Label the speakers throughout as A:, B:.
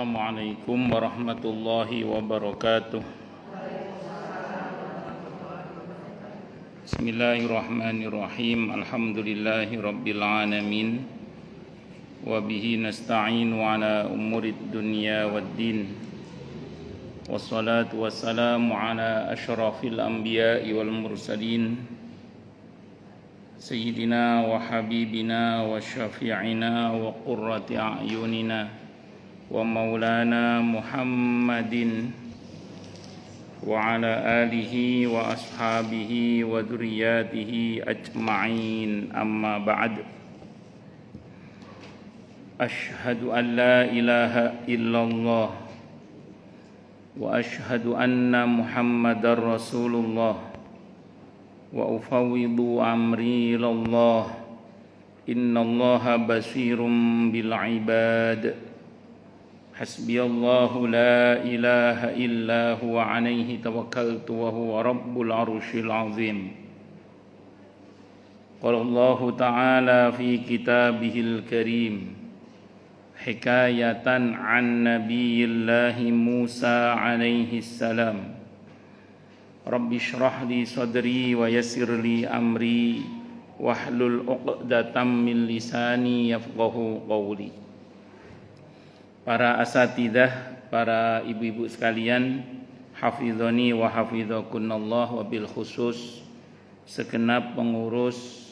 A: Assalamualaikum warahmatullahi wabarakatuh. Bismillahirrahmanirrahim. Alhamdulillahi rabbil alamin. Wa bihi nasta'inu ala umurid dunya waddin. Wassalatu wassalamu ala asyrafil anbiya'i wal mursalin. Sayyidina wa habibina wa syafi'ina wa qurrati a'yunina wa maulana Muhammadin wa ala alihi wa ashabihi wa dzurriyyatihi ajma'in, amma ba'd. Asyhadu an la ilaha illallah wa asyhadu anna Muhammadar Rasulullah wa ufawwidu amri ilallah. Innallaha basirum bil ibad. Hasbiyallahu la ilaha illa huwa alaihi tawakkaltu wa huwa rabbul arsyil azim. Qala Allah ta'ala fi kitabihil karim hikayatan an nabiyillahi Musa alaihi salam. Rabbi shrah li sadri wa yassir li amri wahlul 'uqdatam min lisani yafqahu qawli. Para asatidzah, para ibu-ibu sekalian, hafizani wa hafizakunallah, wabil khusus segenap pengurus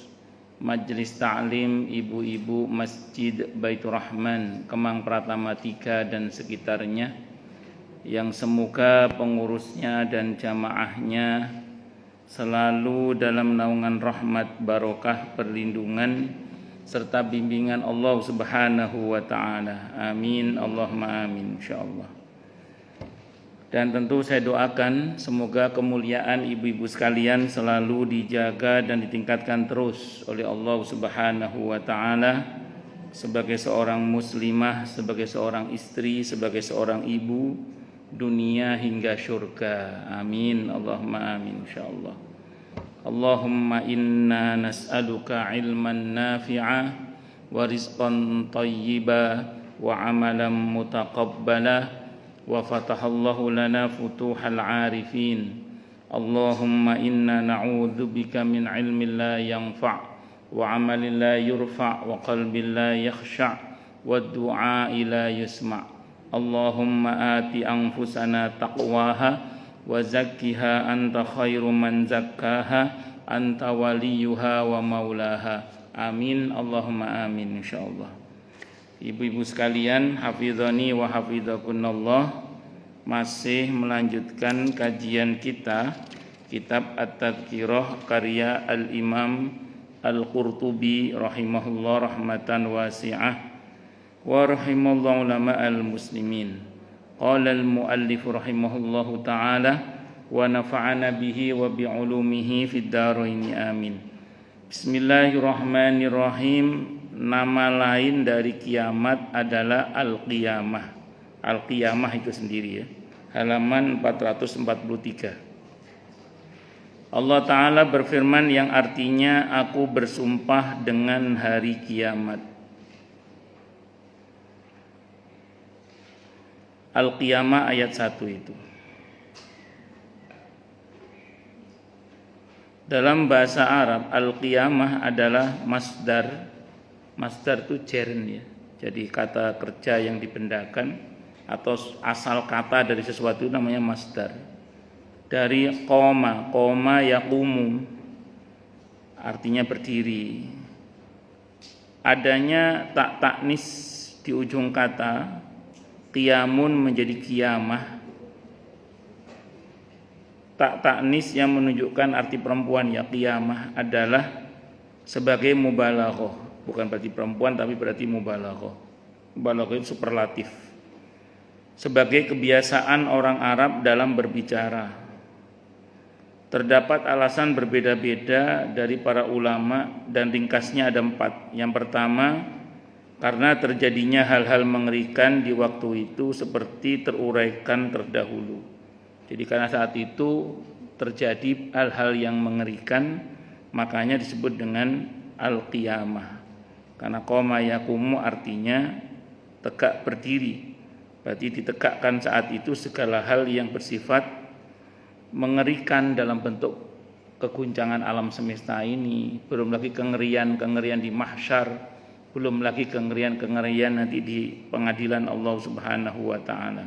A: Majelis Ta'lim ibu-ibu Masjid Baitur Rahman Kemang Pratama 3 dan sekitarnya, yang semoga pengurusnya dan jamaahnya selalu dalam naungan rahmat, barokah, perlindungan serta bimbingan Allah Subhanahu wa ta'ala. Amin, Allahumma amin, insyaallah. Dan tentu saya doakan semoga kemuliaan ibu-ibu sekalian selalu dijaga dan ditingkatkan terus oleh Allah Subhanahu wa ta'ala, sebagai seorang muslimah, sebagai seorang istri, sebagai seorang ibu, dunia hingga syurga. Amin, Allahumma amin, insyaallah. Allahumma inna nas'aluka ilman nafi'a wa rizqan tayyiba wa amalan mutaqabbala wa fatahallahu lana futuhal arifin. Allahumma inna na'udzubika min ilmin la yanfa' wa amalin la yurfa' wa qalbin la yakhsha' wa du'a'i la yusma'. Allahumma ati anfusana taqwaha wa zakkiha anta khairu man zakkaha anta waliyuha wa maulaha. Amin, Allahumma amin, insyaallah. Ibu-ibu sekalian, hafizani wa hafizakunallah, masih melanjutkan kajian kita kitab At-Tadhkirah karya Al-Imam Al-Qurtubi rahimahullah rahmatan wasi'ah wa rahimallahu ulama al-muslimin. Qala al-muallif rahimahullahu ta'ala wa nafa'ana bihi wa bi'ulumihi fid dharain, amin. Bismillahirrahmanirrahim. Nama lain dari kiamat adalah al-qiyamah. Al-qiyamah itu sendiri ya. Halaman 443. Allah Ta'ala berfirman yang artinya aku bersumpah dengan hari kiamat. Al-Qiyamah ayat 1 itu. Dalam bahasa Arab, Al-Qiyamah adalah masdar. Masdar itu jeren ya. Jadi kata kerja yang dibendakan atau asal kata dari sesuatu itu namanya masdar. Dari qoma yaqumu, artinya berdiri. Adanya tak taknis di ujung kata, qiyamun menjadi qiyamah. Tak taknis yang menunjukkan arti perempuan ya qiyamah adalah sebagai mubalaghah, bukan berarti perempuan tapi berarti mubalaghah. Mubalaghah itu superlatif. Sebagai kebiasaan orang Arab dalam berbicara. Terdapat alasan berbeda-beda dari para ulama dan ringkasnya ada 4. Yang pertama, karena terjadinya hal-hal mengerikan di waktu itu seperti teruraikan terdahulu. Jadi karena saat itu terjadi hal-hal yang mengerikan, makanya disebut dengan al-qiyamah. Karena qoma yaqumu artinya tegak berdiri. Berarti ditegakkan saat itu segala hal yang bersifat mengerikan dalam bentuk keguncangan alam semesta ini, belum lagi kengerian-kengerian di mahsyar, belum lagi kengerian-kengerian nanti di pengadilan Allah Subhanahu wa taala.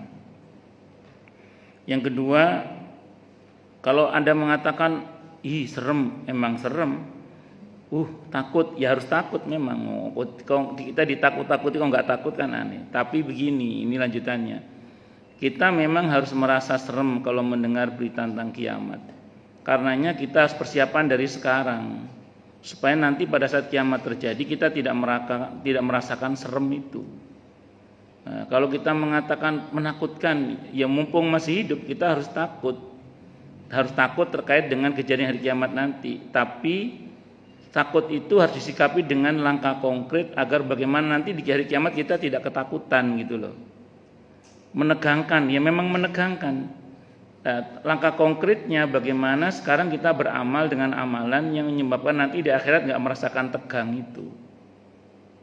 A: Yang kedua, kalau Anda mengatakan, "Ih, serem," emang serem. Takut, ya harus takut memang. Kalau kita ditakut-takuti, kalau nggak takut kan aneh. Tapi begini, ini lanjutannya. Kita memang harus merasa serem kalau mendengar berita tentang kiamat. Karenanya kita harus persiapan dari sekarang, supaya nanti pada saat kiamat terjadi kita tidak merasakan serem itu. Nah, kalau kita mengatakan menakutkan, ya mumpung masih hidup kita harus takut terkait dengan kejadian hari kiamat nanti. Tapi takut itu harus disikapi dengan langkah konkret agar bagaimana nanti di hari kiamat kita tidak ketakutan gitu loh. Menegangkan, ya memang menegangkan. Nah, langkah konkretnya bagaimana sekarang kita beramal dengan amalan yang menyebabkan nanti di akhirat nggak merasakan tegang itu.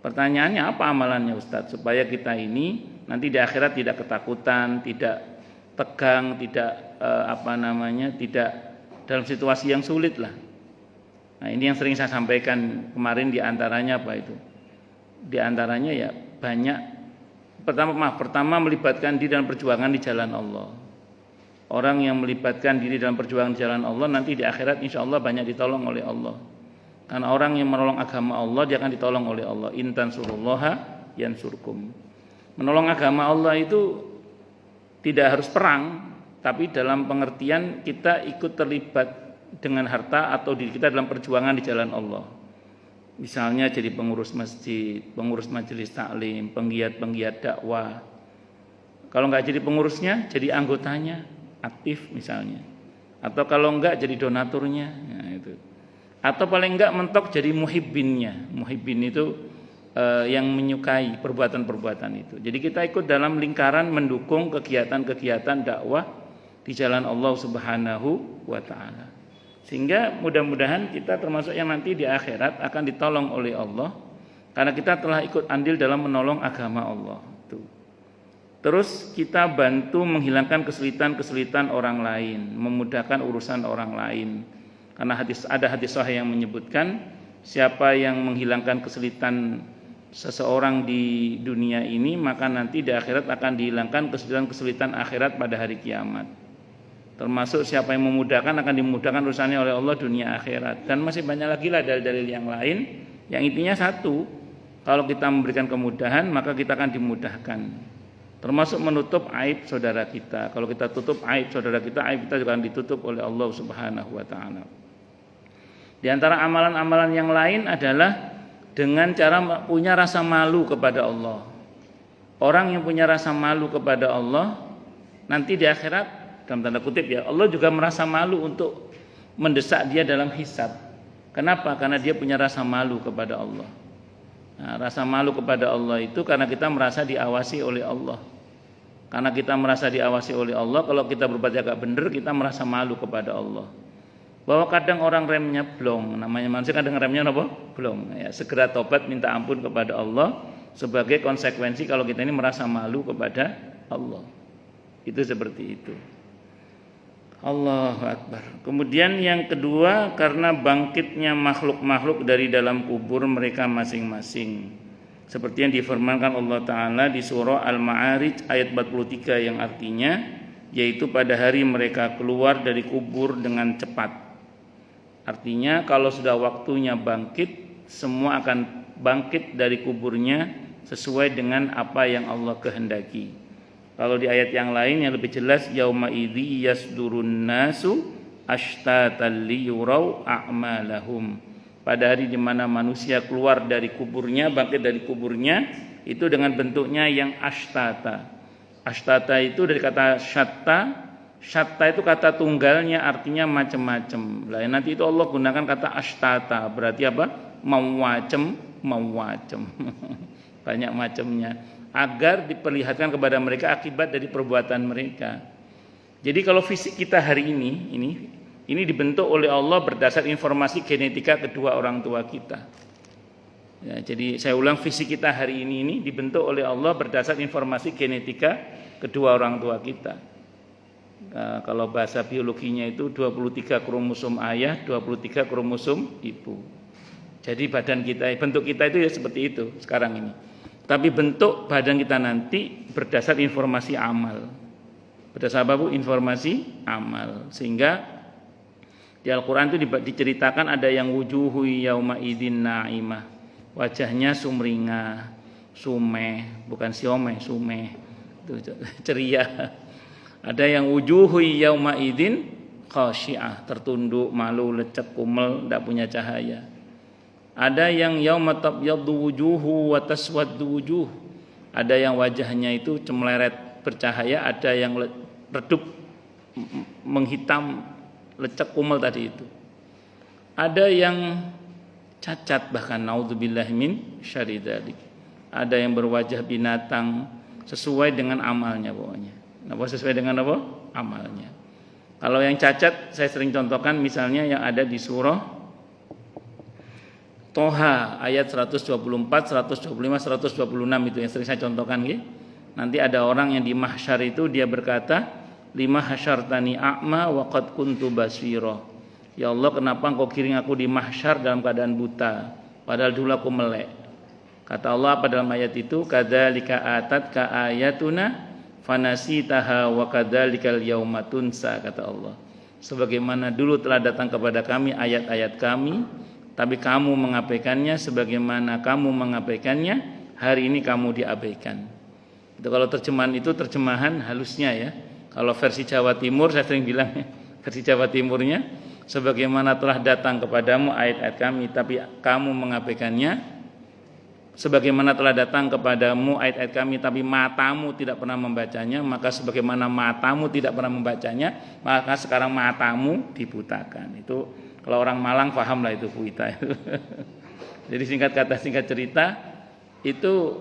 A: Pertanyaannya apa amalannya Ustadz? Supaya kita ini nanti di akhirat tidak ketakutan, tidak tegang, tidak tidak dalam situasi yang sulit lah. Nah, ini yang sering saya sampaikan kemarin, di antaranya apa itu? Di antaranya ya banyak. Pertama melibatkan diri dalam perjuangan di jalan Allah. Orang yang melibatkan diri dalam perjuangan di jalan Allah nanti di akhirat insya Allah banyak ditolong oleh Allah. Karena orang yang menolong agama Allah dia akan ditolong oleh Allah. In tansurullaha yansurkum. Menolong agama Allah itu tidak harus perang, tapi dalam pengertian kita ikut terlibat dengan harta atau diri kita dalam perjuangan di jalan Allah. Misalnya jadi pengurus masjid, pengurus majelis taklim, penggiat dakwah. Kalau enggak jadi pengurusnya, jadi anggotanya, aktif misalnya. Atau kalau enggak jadi donaturnya, nah itu. Atau paling enggak mentok jadi muhibbinnya. Muhibbin itu yang menyukai perbuatan-perbuatan itu. Jadi kita ikut dalam lingkaran mendukung kegiatan-kegiatan dakwah di jalan Allah Subhanahu wa taala. Sehingga mudah-mudahan kita termasuk yang nanti di akhirat akan ditolong oleh Allah karena kita telah ikut andil dalam menolong agama Allah. Tuh. Terus kita bantu menghilangkan kesulitan-kesulitan orang lain, memudahkan urusan orang lain. Karena ada hadis sahih yang menyebutkan siapa yang menghilangkan kesulitan seseorang di dunia ini, maka nanti di akhirat akan dihilangkan kesulitan-kesulitan akhirat pada hari kiamat. Termasuk siapa yang memudahkan akan dimudahkan urusannya oleh Allah dunia akhirat. Dan masih banyak lagi lah dalil-dalil yang lain. Yang intinya satu, kalau kita memberikan kemudahan maka kita akan dimudahkan. Termasuk menutup aib saudara kita. Kalau kita tutup aib saudara kita, aib kita juga akan ditutup oleh Allah Subhanahu wa taala. Di antara amalan-amalan yang lain adalah dengan cara punya rasa malu kepada Allah. Orang yang punya rasa malu kepada Allah nanti di akhirat, dalam tanda kutip ya, Allah juga merasa malu untuk mendesak dia dalam hisab. Kenapa? Karena dia punya rasa malu kepada Allah. Nah, rasa malu kepada Allah itu karena kita merasa diawasi oleh Allah. Karena kita merasa diawasi oleh Allah, kalau kita berbuat agak benar, kita merasa malu kepada Allah. Bahwa kadang orang remnya blong, namanya manusia kadang remnya apa? Blong. Ya, segera tobat minta ampun kepada Allah sebagai konsekuensi kalau kita ini merasa malu kepada Allah. Itu seperti itu. Allahu Akbar. Kemudian yang kedua, karena bangkitnya makhluk-makhluk dari dalam kubur mereka masing-masing. Seperti yang difirmankan Allah Ta'ala di surah Al-Ma'arij ayat 43 yang artinya, yaitu pada hari mereka keluar dari kubur dengan cepat. Artinya kalau sudah waktunya bangkit, semua akan bangkit dari kuburnya sesuai dengan apa yang Allah kehendaki. Kalau di ayat yang lain yang lebih jelas, yauma idzi yasdurun nasu ashtatan liyurau a'malahum. Pada hari di mana manusia keluar dari kuburnya, bangkit dari kuburnya, itu dengan bentuknya yang ashtata. Ashtata itu dari kata syatta. Syatta itu kata tunggalnya, artinya macam-macam. Lah nanti itu Allah gunakan kata ashtata, berarti apa? Macam-macam. Banyak macamnya. Agar diperlihatkan kepada mereka akibat dari perbuatan mereka. Jadi kalau fisik kita hari ini dibentuk oleh Allah berdasar informasi genetika kedua orang tua kita. Ya, jadi saya ulang, fisik kita hari ini dibentuk oleh Allah berdasar informasi genetika kedua orang tua kita. Kalau bahasa biologinya itu 23 kromosom ayah, 23 kromosom ibu. Jadi badan kita, bentuk kita itu ya seperti itu sekarang ini. Tapi bentuk badan kita nanti berdasar informasi amal. Berdasar apa Bu? Informasi amal. Sehingga di Al-Quran itu diceritakan ada yang wujuhu yauma idin na'imah. Wajahnya sumringah, sumeh, bukan siomeh, sumeh. Itu ceria. Ada yang wujuhu yauma idin khasyiah, tertunduk, malu, lecek, kumel, tidak punya cahaya. Ada yang yauma tabyaddu wujuhu wa taswaddu wujuh. Ada yang wajahnya itu cemleret bercahaya, ada yang redup menghitam, lecek, kumel tadi itu. Ada yang cacat, bahkan naudzubillahi min syarri dzalik. Ada yang berwajah binatang sesuai dengan amalnya pokoknya. Sesuai dengan apa? Amalnya. Kalau yang cacat saya sering contohkan misalnya yang ada di surah Toha ayat 124, 125, 126 itu yang sering saya contohkan gitu. Nanti ada orang yang di mahsyar itu dia berkata, lima hasyartani a'ma wa qad kuntu basira. Ya Allah, kenapa engkau kirim aku di mahsyar dalam keadaan buta padahal dulu aku melek. Kata Allah pada dalam ayat itu, kadzalika atatka ayatuna fanasitaha wa kadzalikal yauma tunsa, kata Allah. Sebagaimana dulu telah datang kepada kami ayat-ayat kami, tapi kamu mengabaikannya, sebagaimana kamu mengabaikannya, hari ini kamu diabaikan. Itu kalau terjemahan itu terjemahan halusnya ya. Kalau versi Jawa Timur saya sering bilang versi Jawa Timurnya, sebagaimana telah datang kepadamu ayat-ayat kami, tapi kamu mengabaikannya. Sebagaimana telah datang kepadamu ayat-ayat kami, tapi matamu tidak pernah membacanya, maka sebagaimana matamu tidak pernah membacanya, maka sekarang matamu dibutakan. Itu kalau orang Malang paham lah itu puita itu. Jadi singkat kata singkat cerita itu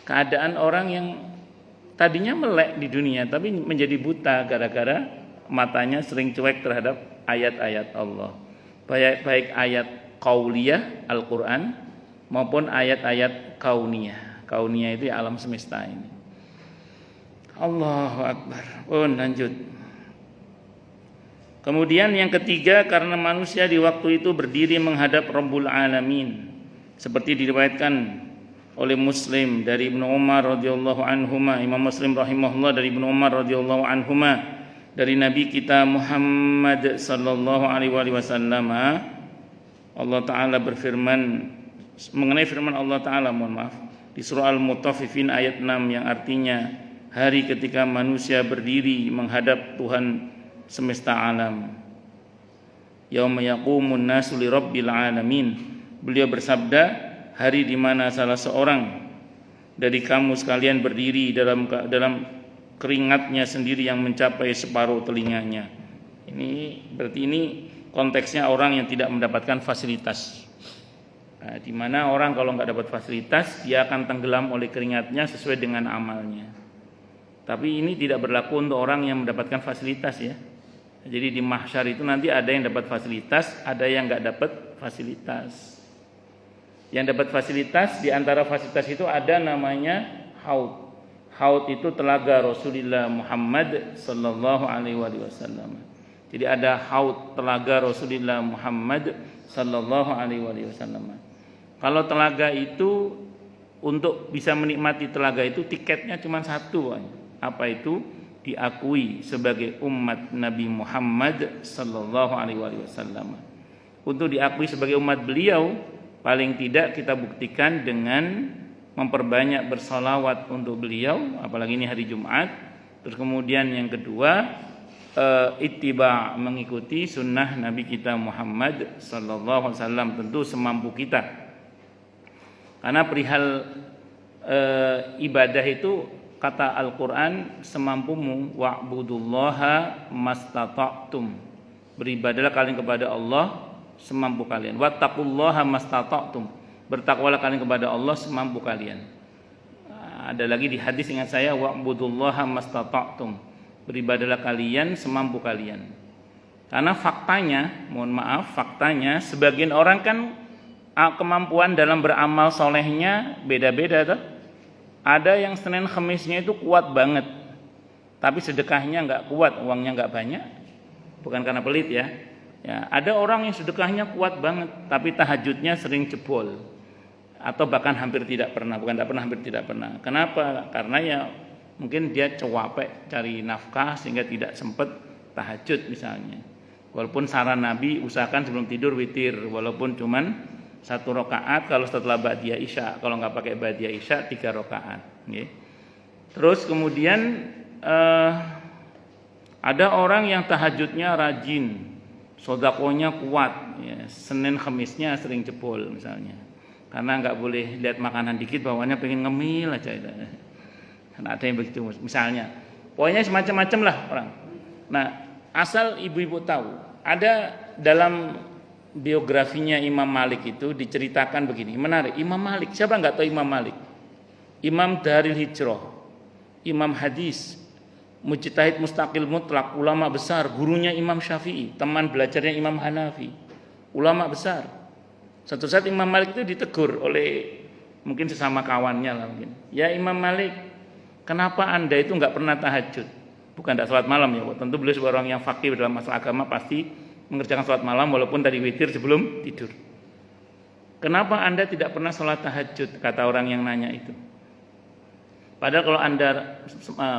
A: keadaan orang yang tadinya melek di dunia tapi menjadi buta gara-gara matanya sering cuek terhadap ayat-ayat Allah. Baik ayat qauliyah Al-Qur'an maupun ayat-ayat kauniyah. Kauniyah itu alam semesta ini. Allahu Akbar. Lanjut. Kemudian yang ketiga, karena manusia di waktu itu berdiri menghadap Rabbul Alamin, seperti diriwayatkan oleh Muslim dari Ibnu Umar radhiyallahu anhuma, Imam Muslim rahimahullah dari Ibnu Umar radhiyallahu anhuma, dari Nabi kita Muhammad sallallahu alaihi wasallam, Allah taala berfirman mengenai firman Allah taala, di surah Al-Mutaffifin ayat 6 yang artinya hari ketika manusia berdiri menghadap Tuhan semesta alam. Yauma yaqumun nasu lirabbil alamin. Beliau bersabda, hari di mana salah seorang dari kamu sekalian berdiri dalam keringatnya sendiri yang mencapai separuh telinganya. Ini berarti ini konteksnya orang yang tidak mendapatkan fasilitas. Nah, di mana orang kalau nggak dapat fasilitas dia akan tenggelam oleh keringatnya sesuai dengan amalnya. Tapi ini tidak berlaku untuk orang yang mendapatkan fasilitas ya. Jadi di mahsyar itu nanti ada yang dapat fasilitas, ada yang nggak dapat fasilitas. Yang dapat fasilitas, di antara fasilitas itu ada namanya haud. Haud itu telaga Rasulullah Muhammad sallallahu alaihi wasallam. Jadi ada haud telaga Rasulullah Muhammad sallallahu alaihi wasallam. Kalau telaga itu untuk bisa menikmati telaga itu tiketnya cuma satu. Apa itu? Diakui sebagai umat Nabi Muhammad sallallahu alaihi wasallam. Untuk diakui sebagai umat beliau, paling tidak kita buktikan dengan memperbanyak bersalawat untuk beliau, apalagi ini hari Jumat. Terus kemudian yang kedua, ittiba, mengikuti sunnah Nabi kita Muhammad sallallahu alaihi wasallam, tentu semampu kita. Karena perihal ibadah itu kata Al-Quran, semampumu, wa'budullaha mastata'tum, beribadalah kalian kepada Allah semampu kalian. Wattaqullaha mastata'tum, bertakwalah kalian kepada Allah semampu kalian. Ada lagi di hadis ingat saya, wa'budullaha mastata'tum, beribadalah kalian semampu kalian. Karena faktanya sebagian orang kan kemampuan dalam beramal solehnya beda-beda tuh. Ada yang Senin Kamisnya itu kuat banget, tapi sedekahnya nggak kuat, uangnya nggak banyak, bukan karena pelit ya. Ya, ada orang yang sedekahnya kuat banget, tapi tahajudnya sering jebol, atau bahkan hampir tidak pernah, bukan tidak pernah, hampir tidak pernah. Kenapa? Karena ya mungkin dia capek cari nafkah sehingga tidak sempat tahajud misalnya. Walaupun saran Nabi usahakan sebelum tidur witir, walaupun cuman 1 rakaat kalau setelah ba'diyah isya, kalau nggak pakai ba'diyah isya 3 rakaat. Okay. Terus kemudian ada orang yang tahajudnya rajin, sodakonya kuat, ya, Senin Kamisnya sering jebol misalnya, karena nggak boleh lihat makanan dikit bawaannya pengen ngemil aja. Karena ada yang begitu misalnya. Pokoknya semacam-macam lah orang. Nah, asal ibu-ibu tahu, ada dalam biografinya Imam Malik itu diceritakan begini, menarik. Imam Malik, siapa nggak tahu Imam Malik? Imam Daril Hijrah, Imam Hadis, mujtahid mustaqil mutlak, ulama besar, gurunya Imam Syafi'i, teman belajarnya Imam Hanafi, ulama besar. Suatu saat Imam Malik itu ditegur oleh mungkin sesama kawannya lah mungkin. Ya Imam Malik, kenapa Anda itu nggak pernah tahajud? Bukan tidak sholat malam ya, tentu beliau sebagai orang yang faqih dalam masalah agama pasti mengerjakan sholat malam walaupun tadi witir sebelum tidur. Kenapa Anda tidak pernah sholat tahajud? Kata orang yang nanya itu. Padahal kalau Anda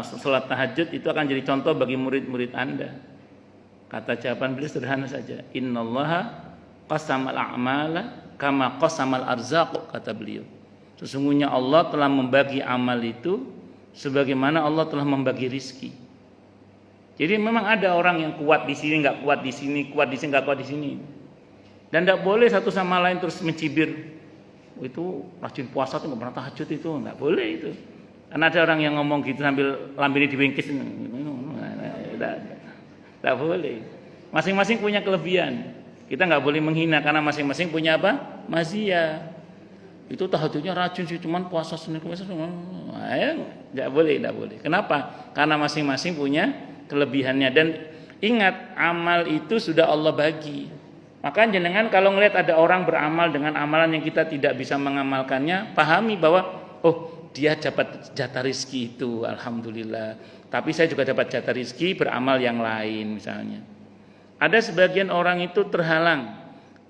A: sholat tahajud itu akan jadi contoh bagi murid-murid Anda. Kata jawaban beliau sederhana saja. Innallaha qasamal a'mala kama qasamal arzaq, kata beliau. Sesungguhnya Allah telah membagi amal itu sebagaimana Allah telah membagi rizki. Jadi memang ada orang yang kuat di sini, nggak kuat di sini, kuat di sini, nggak kuat di sini. Dan tidak boleh satu sama lain terus mencibir. Itu rajin puasa tuh nggak pernah tahajud, itu nggak boleh itu. Karena ada orang yang ngomong gitu sambil lambene diwingkis, tidak boleh. Masing-masing punya kelebihan. Kita nggak boleh menghina karena masing-masing punya apa? Maziyah. Itu tahajudnya rajin sih, cuman puasa Senin Kamis, nggak boleh, tidak boleh. Kenapa? Karena masing-masing punya kelebihannya. Dan ingat, amal itu sudah Allah bagi. Maka jenengan kalau ngelihat ada orang beramal dengan amalan yang kita tidak bisa mengamalkannya, pahami bahwa dia dapat jatah rizki itu, alhamdulillah. Tapi saya juga dapat jatah rizki beramal yang lain misalnya. Ada sebagian orang itu terhalang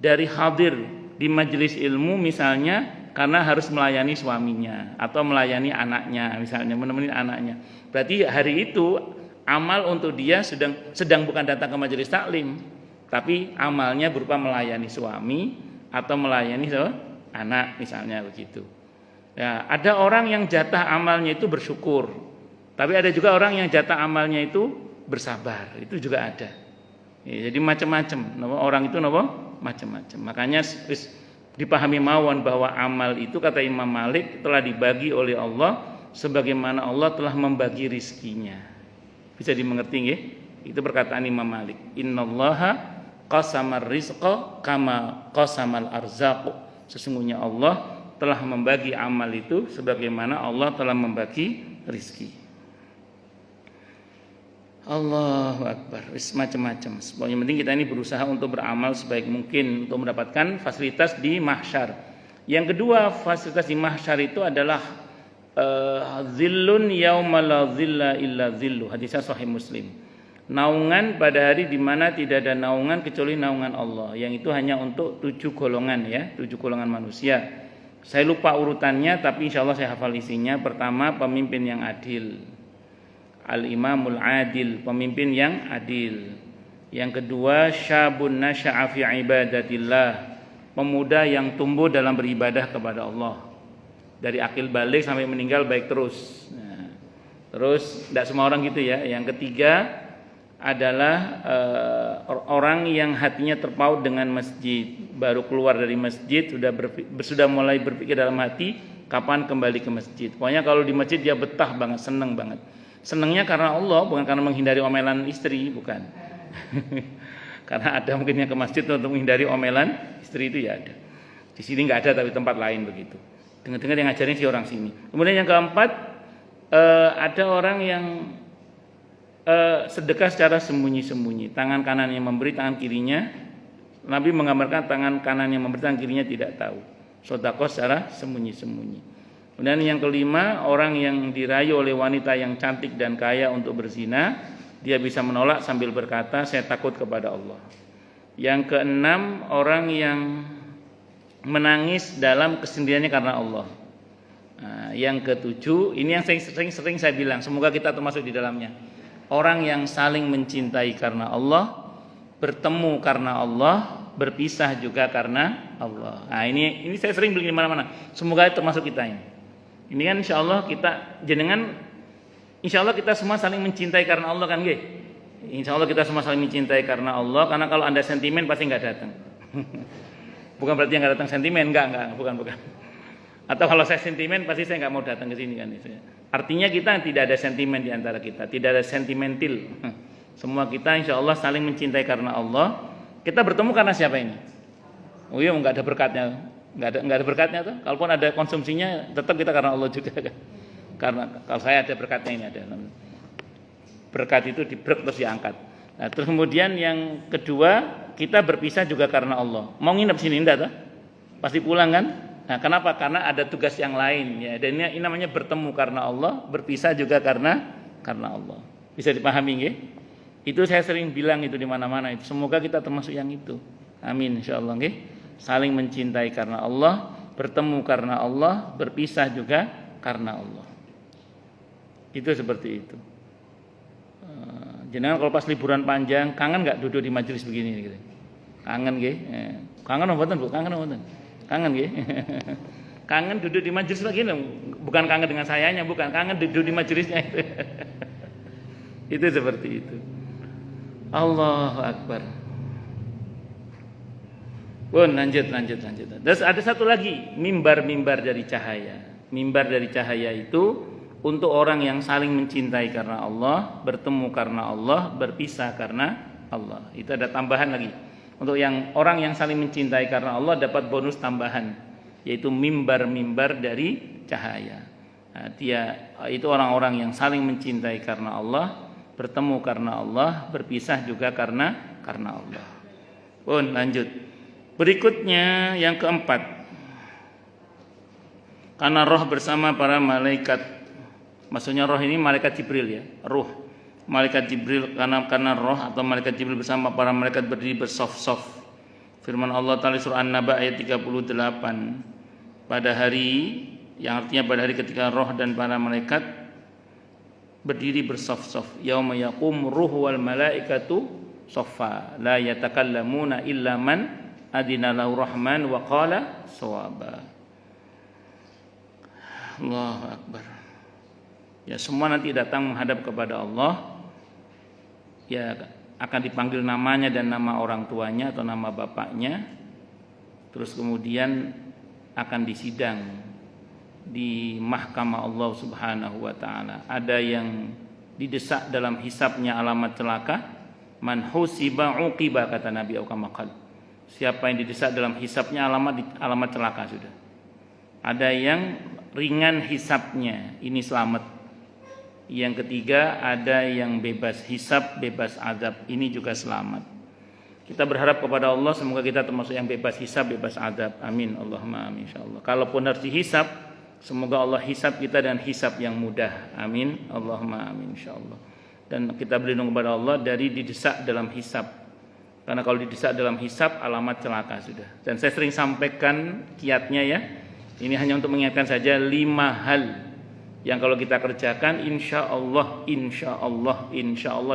A: dari hadir di majelis ilmu misalnya karena harus melayani suaminya atau melayani anaknya misalnya, menemani anaknya. Berarti hari itu amal untuk dia sedang bukan datang ke majelis taklim, tapi amalnya berupa melayani suami atau melayani anak misalnya begitu. Ya, ada orang yang jatah amalnya itu bersyukur, tapi ada juga orang yang jatah amalnya itu bersabar, itu juga ada. Ya, jadi macam-macam, orang itu macam-macam. Makanya dipahami mawon bahwa amal itu kata Imam Malik telah dibagi oleh Allah sebagaimana Allah telah membagi rizkinya. Bisa dimengerti nggih? Itu perkataan Imam Malik. Innallaha qasamar rizqa kama qasamal arzaq. Sesungguhnya Allah telah membagi amal itu sebagaimana Allah telah membagi rizki. Allahu Akbar. Macam-macam. Yang penting kita ini berusaha untuk beramal sebaik mungkin untuk mendapatkan fasilitas di mahsyar. Yang kedua, fasilitas di mahsyar itu adalah zillun yauma la zilla illa zillu. Hadisnya sahih Muslim. Naungan pada hari di mana tidak ada naungan kecuali naungan Allah. Yang itu hanya untuk 7 golongan ya, 7 golongan manusia. Saya lupa urutannya, tapi insya Allah saya hafal isinya. Pertama, pemimpin yang adil, al-imamul adil, pemimpin yang adil. Yang kedua, syabun nasya'a fi ibadatillah, pemuda yang tumbuh dalam beribadah kepada Allah, dari akil balik sampai meninggal baik terus. Nah, terus tidak semua orang gitu ya. Yang ketiga adalah orang yang hatinya terpaut dengan masjid, baru keluar dari masjid sudah mulai berpikir dalam hati kapan kembali ke masjid. Pokoknya kalau di masjid dia betah banget, seneng banget. Senengnya karena Allah, bukan karena menghindari omelan istri, bukan. Karena ada mungkin yang ke masjid untuk menghindari omelan istri itu ya ada. Di sini nggak ada, tapi tempat lain begitu. Dengar-dengar yang ngajarin si orang sini. Kemudian yang keempat, ada orang yang sedekah secara sembunyi-sembunyi. Tangan kanannya memberi, tangan kirinya, Nabi menggambarkan tangan kanannya memberi, tangan kirinya tidak tahu. Sedekah secara sembunyi-sembunyi. Kemudian yang kelima, orang yang dirayu oleh wanita yang cantik dan kaya untuk berzina, dia bisa menolak sambil berkata, saya takut kepada Allah. Yang keenam, orang yang menangis dalam kesendiriannya karena Allah. Nah, yang ketujuh, ini yang sering saya bilang, semoga kita termasuk di dalamnya. Orang yang saling mencintai karena Allah, bertemu karena Allah, berpisah juga karena Allah. Nah, ini saya sering bilang di mana-mana. Semoga termasuk kita ini. Ini kan insyaallah insyaallah kita semua saling mencintai karena Allah kan nggih. Insyaallah kita semua saling mencintai karena Allah, karena kalau Anda sentimen pasti enggak datang. Bukan berarti yang enggak datang sentimen, enggak, bukan. Atau kalau saya sentimen pasti saya enggak mau datang ke sini kan. Artinya kita tidak ada sentimen di antara kita, tidak ada sentimental. Semua kita insyaallah saling mencintai karena Allah. Kita bertemu karena siapa ini? Oh iya, enggak ada berkatnya. Enggak ada berkatnya tuh. Kalaupun ada konsumsinya tetap kita karena Allah juga kan. Karena kalau saya ada berkatnya ini ada. Berkat itu dibrek terus diangkat. Nah, terus kemudian yang kedua, kita berpisah juga karena Allah. Mau nginep sini enggak tuh? Pasti pulang kan? Nah, kenapa? Karena ada tugas yang lain ya. Dan ini namanya bertemu karena Allah, berpisah juga karena Allah. Bisa dipahami nggih? Itu saya sering bilang itu di mana-mana itu. Semoga kita termasuk yang itu. Amin insyaallah nggih. Saling mencintai karena Allah, bertemu karena Allah, berpisah juga karena Allah. Itu seperti itu. Jenengan kalau pas liburan panjang kangen nggak duduk di majelis begini gitu? Kangen nggih? Kangen apa mboten Bu? Kangen apa mboten? Kangen nggih? Kangen duduk di majelis begini, bukan kangen dengan sayanya, bukan, kangen duduk di majelisnya itu. Itu seperti itu. Allahu Akbar. Lanjut. Terus ada satu lagi, mimbar dari cahaya. Mimbar dari cahaya itu untuk orang yang saling mencintai karena Allah, bertemu karena Allah, berpisah karena Allah. Itu ada tambahan lagi. Untuk orang yang saling mencintai karena Allah dapat bonus tambahan, yaitu mimbar dari cahaya. Nah, itu orang-orang yang saling mencintai karena Allah, bertemu karena Allah, berpisah juga karena Allah. Lanjut. Berikutnya yang keempat, karena roh bersama para malaikat. Maksudnya roh ini malaikat Jibril ya, ruh. Malaikat Jibril karena roh atau malaikat Jibril bersama para malaikat berdiri bersaf-saf. Firman Allah Ta'ala surah An-Naba ayat 38. Pada hari, yang artinya pada hari ketika roh dan para malaikat berdiri bersaf-saf. Yauma yaqum ruhu wal malaikatu saffa la yatakallamuna illa man adina lahu rahman wa qala shawaba. Allahu Akbar. Ya, semua nanti datang menghadap kepada Allah. Ya, akan dipanggil namanya dan nama orang tuanya atau nama bapaknya. Terus kemudian akan disidang di mahkamah Allah Subhanahu wa taala. Ada yang didesak dalam hisabnya alamat celaka, man husiba uqiba, kata Nabi Muhammad. Siapa yang didesak dalam hisabnya alamat celaka sudah. Ada yang ringan hisabnya, ini selamat. Yang ketiga, ada yang bebas hisab, bebas azab, ini juga selamat. Kita berharap kepada Allah semoga kita termasuk yang bebas hisab, bebas azab. Amin, Allahumma amin insyaallah. Kalaupun harus dihisab, semoga Allah hisab kita dan hisab yang mudah. Amin, Allahumma amin insyaallah. Dan kita berlindung kepada Allah dari didesak dalam hisab. Karena kalau didesak dalam hisab alamat celaka sudah. Dan saya sering sampaikan kiatnya ya. Ini hanya untuk mengingatkan saja 5 hal yang kalau kita kerjakan insya Allah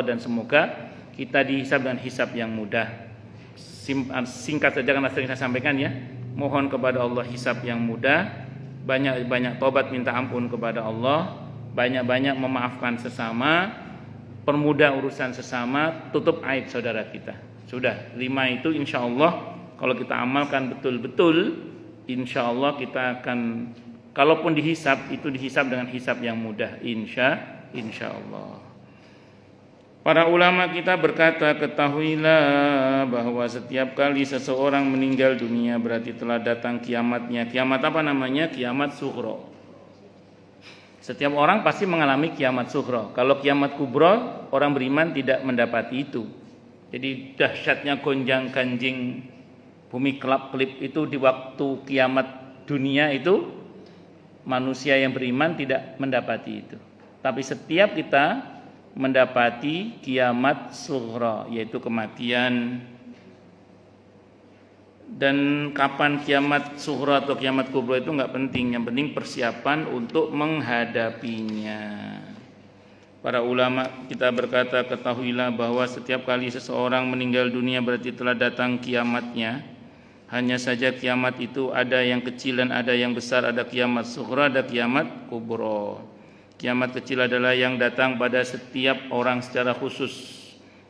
A: dan semoga kita dihisab dengan hisab yang mudah. Singkat saja karena sering saya sampaikan ya. Mohon kepada Allah hisab yang mudah, banyak-banyak tobat minta ampun kepada Allah, banyak-banyak memaafkan sesama, permudah urusan sesama, tutup aib saudara kita. Sudah 5 itu insya Allah kalau kita amalkan betul-betul, insya Allah kita akan, kalaupun dihisab, itu dihisab dengan hisab yang mudah, insya Allah. Para ulama kita berkata, ketahuilah bahwa setiap kali seseorang meninggal dunia berarti telah datang kiamatnya. Kiamat apa namanya? Kiamat sughra. Setiap orang pasti mengalami kiamat sughra. Kalau kiamat kubra, orang beriman tidak mendapati itu. Jadi dahsyatnya gonjang-ganjing bumi kelap-kelip itu di waktu kiamat dunia itu manusia yang beriman tidak mendapati itu. Tapi setiap kita mendapati kiamat sughra, yaitu kematian. Dan kapan kiamat sughra atau kiamat kubra itu enggak penting, yang penting persiapan untuk menghadapinya. Para ulama kita berkata, ketahuilah bahwa setiap kali seseorang meninggal dunia berarti telah datang kiamatnya. Hanya saja kiamat itu ada yang kecil dan ada yang besar, ada kiamat sughra, ada kiamat kubra. Kiamat kecil adalah yang datang pada setiap orang secara khusus,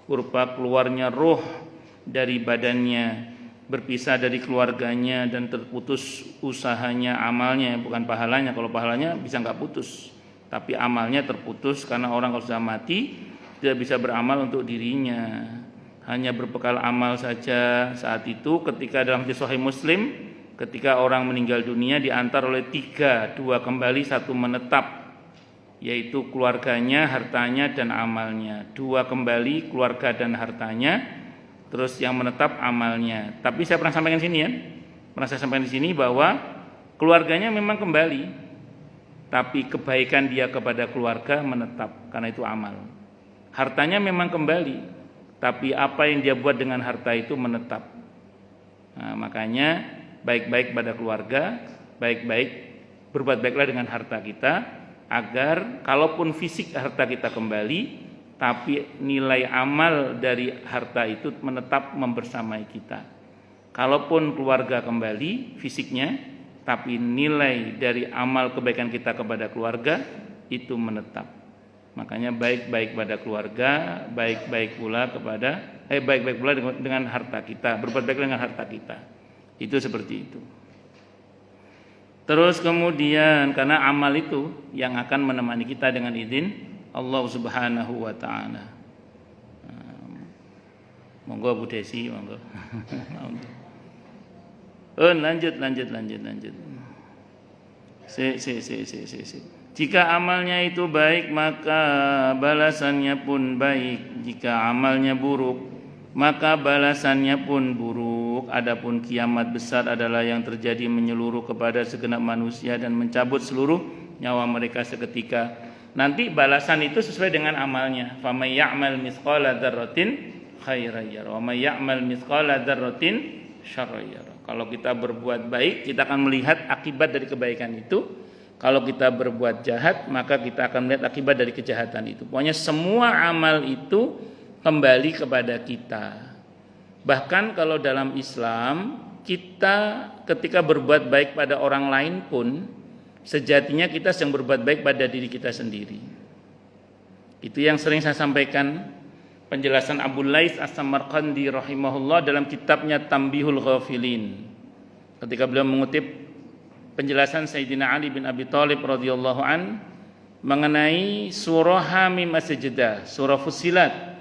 A: berupa keluarnya roh dari badannya, berpisah dari keluarganya dan terputus usahanya, amalnya, bukan pahalanya. Kalau pahalanya bisa enggak putus, tapi amalnya terputus karena orang kalau sudah mati tidak bisa beramal untuk dirinya, hanya berbekal amal saja. Saat itu ketika dalam hadis Sahih Muslim, ketika orang meninggal dunia diantar oleh tiga, dua kembali, satu menetap, yaitu keluarganya, hartanya dan amalnya. Dua kembali, keluarga dan hartanya, terus yang menetap amalnya. Tapi saya pernah sampaikan sini ya, pernah saya sampaikan di sini bahwa keluarganya memang kembali, tapi kebaikan dia kepada keluarga menetap karena itu amal. Hartanya memang kembali, tapi apa yang dia buat dengan harta itu menetap. Nah, makanya baik-baik pada keluarga, baik-baik berbuat baiklah dengan harta kita, agar kalaupun fisik harta kita kembali, tapi nilai amal dari harta itu menetap membersamai kita. Kalaupun keluarga kembali fisiknya, tapi nilai dari amal kebaikan kita kepada keluarga itu menetap. Makanya baik-baik pada keluarga, baik-baik pula dengan harta kita, berbuat baik dengan harta kita. Itu seperti itu. Terus kemudian karena amal itu yang akan menemani kita dengan izin Allah Subhanahu wa taala. Monggo Bu Desi, monggo. Lanjut. Jika amalnya itu baik maka balasannya pun baik. Jika amalnya buruk maka balasannya pun buruk. Adapun kiamat besar adalah yang terjadi menyeluruh kepada segenap manusia dan mencabut seluruh nyawa mereka seketika. Nanti balasan itu sesuai dengan amalnya. Faman ya'mal mithqala dzarratin khairan yara wa may ya'mal mithqala dzarratin syarran yara. Kalau kita berbuat baik, kita akan melihat akibat dari kebaikan itu. Kalau kita berbuat jahat, maka kita akan melihat akibat dari kejahatan itu. Pokoknya semua amal itu kembali kepada kita. Bahkan kalau dalam Islam, kita ketika berbuat baik pada orang lain pun, sejatinya kita sedang berbuat baik pada diri kita sendiri. Itu yang sering saya sampaikan, penjelasan Abu Laits As-Samarqandi rahimahullah dalam kitabnya Tambihul Ghafilin. Ketika beliau mengutip penjelasan Sayyidina Ali bin Abi Thalib radhiyallahu an mengenai surah Hamim As-Sajdah, surah Fussilat,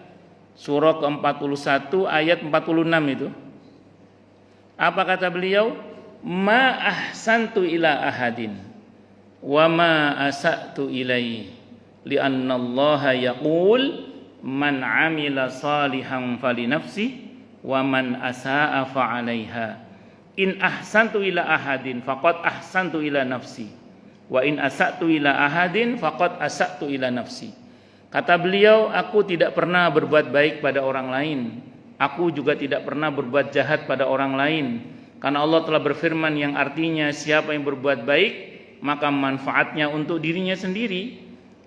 A: surah ke-41 ayat 46 itu. Apa kata beliau? Ma ahsantu ila ahadin wa ma asa'tu ilaihi li'anna Allah yaqul man 'amila salihan falinafsi wa man asa'a fa'alaiha. In ahsantu ila ahadin faqad ahsantu ila nafsi wa in asa'tu ila ahadin faqad asa'tu ila nafsi. Kata beliau, aku tidak pernah berbuat baik pada orang lain. Aku juga tidak pernah berbuat jahat pada orang lain. Karena Allah telah berfirman yang artinya siapa yang berbuat baik maka manfaatnya untuk dirinya sendiri,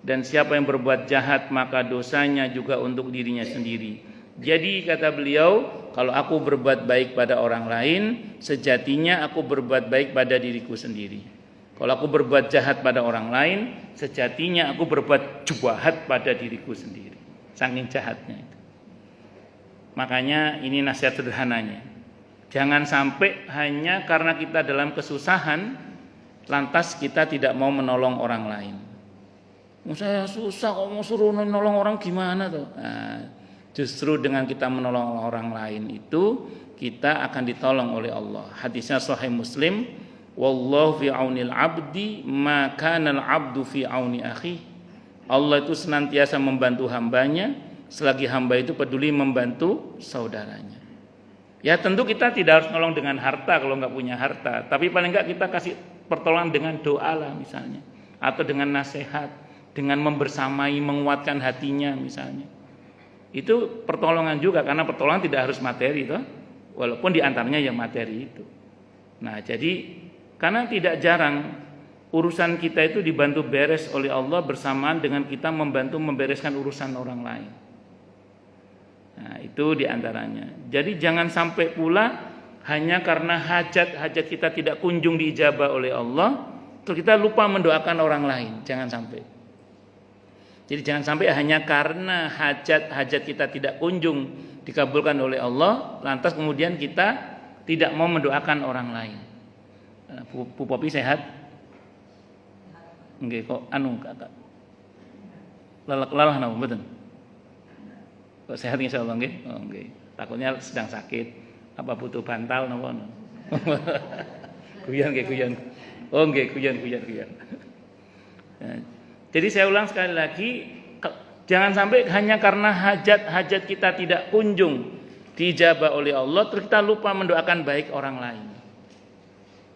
A: dan siapa yang berbuat jahat maka dosanya juga untuk dirinya sendiri. Jadi kata beliau, kalau aku berbuat baik pada orang lain, sejatinya aku berbuat baik pada diriku sendiri. Kalau aku berbuat jahat pada orang lain, sejatinya aku berbuat jahat pada diriku sendiri. Saking jahatnya itu. Makanya ini nasihat sederhananya. Jangan sampai hanya karena kita dalam kesusahan, lantas kita tidak mau menolong orang lain. Saya susah kok mau suruh menolong orang gimana tuh? Nah, justru dengan kita menolong orang lain itu, kita akan ditolong oleh Allah. Hadisnya Sahih Muslim, wallahu fi aunil abdi ma kana al abdu fi auni akhi. Allah itu senantiasa membantu hambanya selagi hamba itu peduli membantu saudaranya. Ya tentu kita tidak harus nolong dengan harta kalau nggak punya harta, tapi paling nggak kita kasih pertolongan dengan doa lah misalnya, atau dengan nasihat, dengan membersamai, menguatkan hatinya misalnya. Itu pertolongan juga, karena pertolongan tidak harus materi toh, walaupun diantaranya yang materi itu. Nah jadi karena tidak jarang urusan kita itu dibantu beres oleh Allah bersamaan dengan kita membantu membereskan urusan orang lain. Nah itu diantaranya. Jadi jangan sampai pula hanya karena hajat-hajat kita tidak kunjung diijabah oleh Allah, terus kita lupa mendoakan orang lain. Jangan sampai. Jadi jangan sampai hanya karena hajat-hajat kita tidak kunjung dikabulkan oleh Allah, lantas kemudian kita tidak mau mendoakan orang lain. Bu Popi sehat? Nggih kok kakak. Lelah napa mboten? Kok sehat insyaallah nggih? Oh nggih. Takutnya sedang sakit. Apa butuh bantal napa? Guyon nggih guyon. Oh nggih guyon. Jadi saya ulang sekali lagi, jangan sampai hanya karena hajat-hajat kita tidak kunjung diijabah oleh Allah terus kita lupa mendoakan baik orang lain.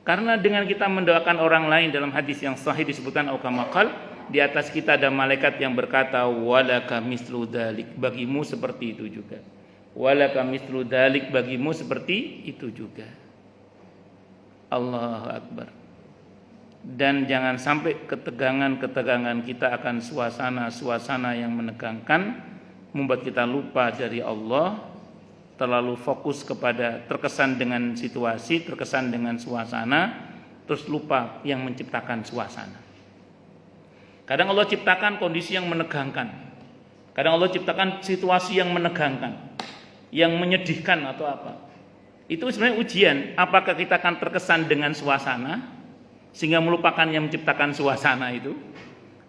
A: Karena dengan kita mendoakan orang lain, dalam hadis yang sahih disebutkan aukamakal, di atas kita ada malaikat yang berkata walaka mislu dzalik, bagimu seperti itu juga. Walaka mislu dzalik, bagimu seperti itu juga. Allahu akbar. Dan jangan sampai ketegangan kita akan suasana yang menegangkan membuat kita lupa dari Allah, terlalu fokus kepada terkesan dengan situasi, terkesan dengan suasana, terus lupa yang menciptakan suasana. Kadang Allah ciptakan kondisi yang menegangkan, kadang Allah ciptakan situasi yang menegangkan, yang menyedihkan atau apa. Itu sebenarnya ujian, apakah kita akan terkesan dengan suasana sehingga melupakan yang menciptakan suasana itu,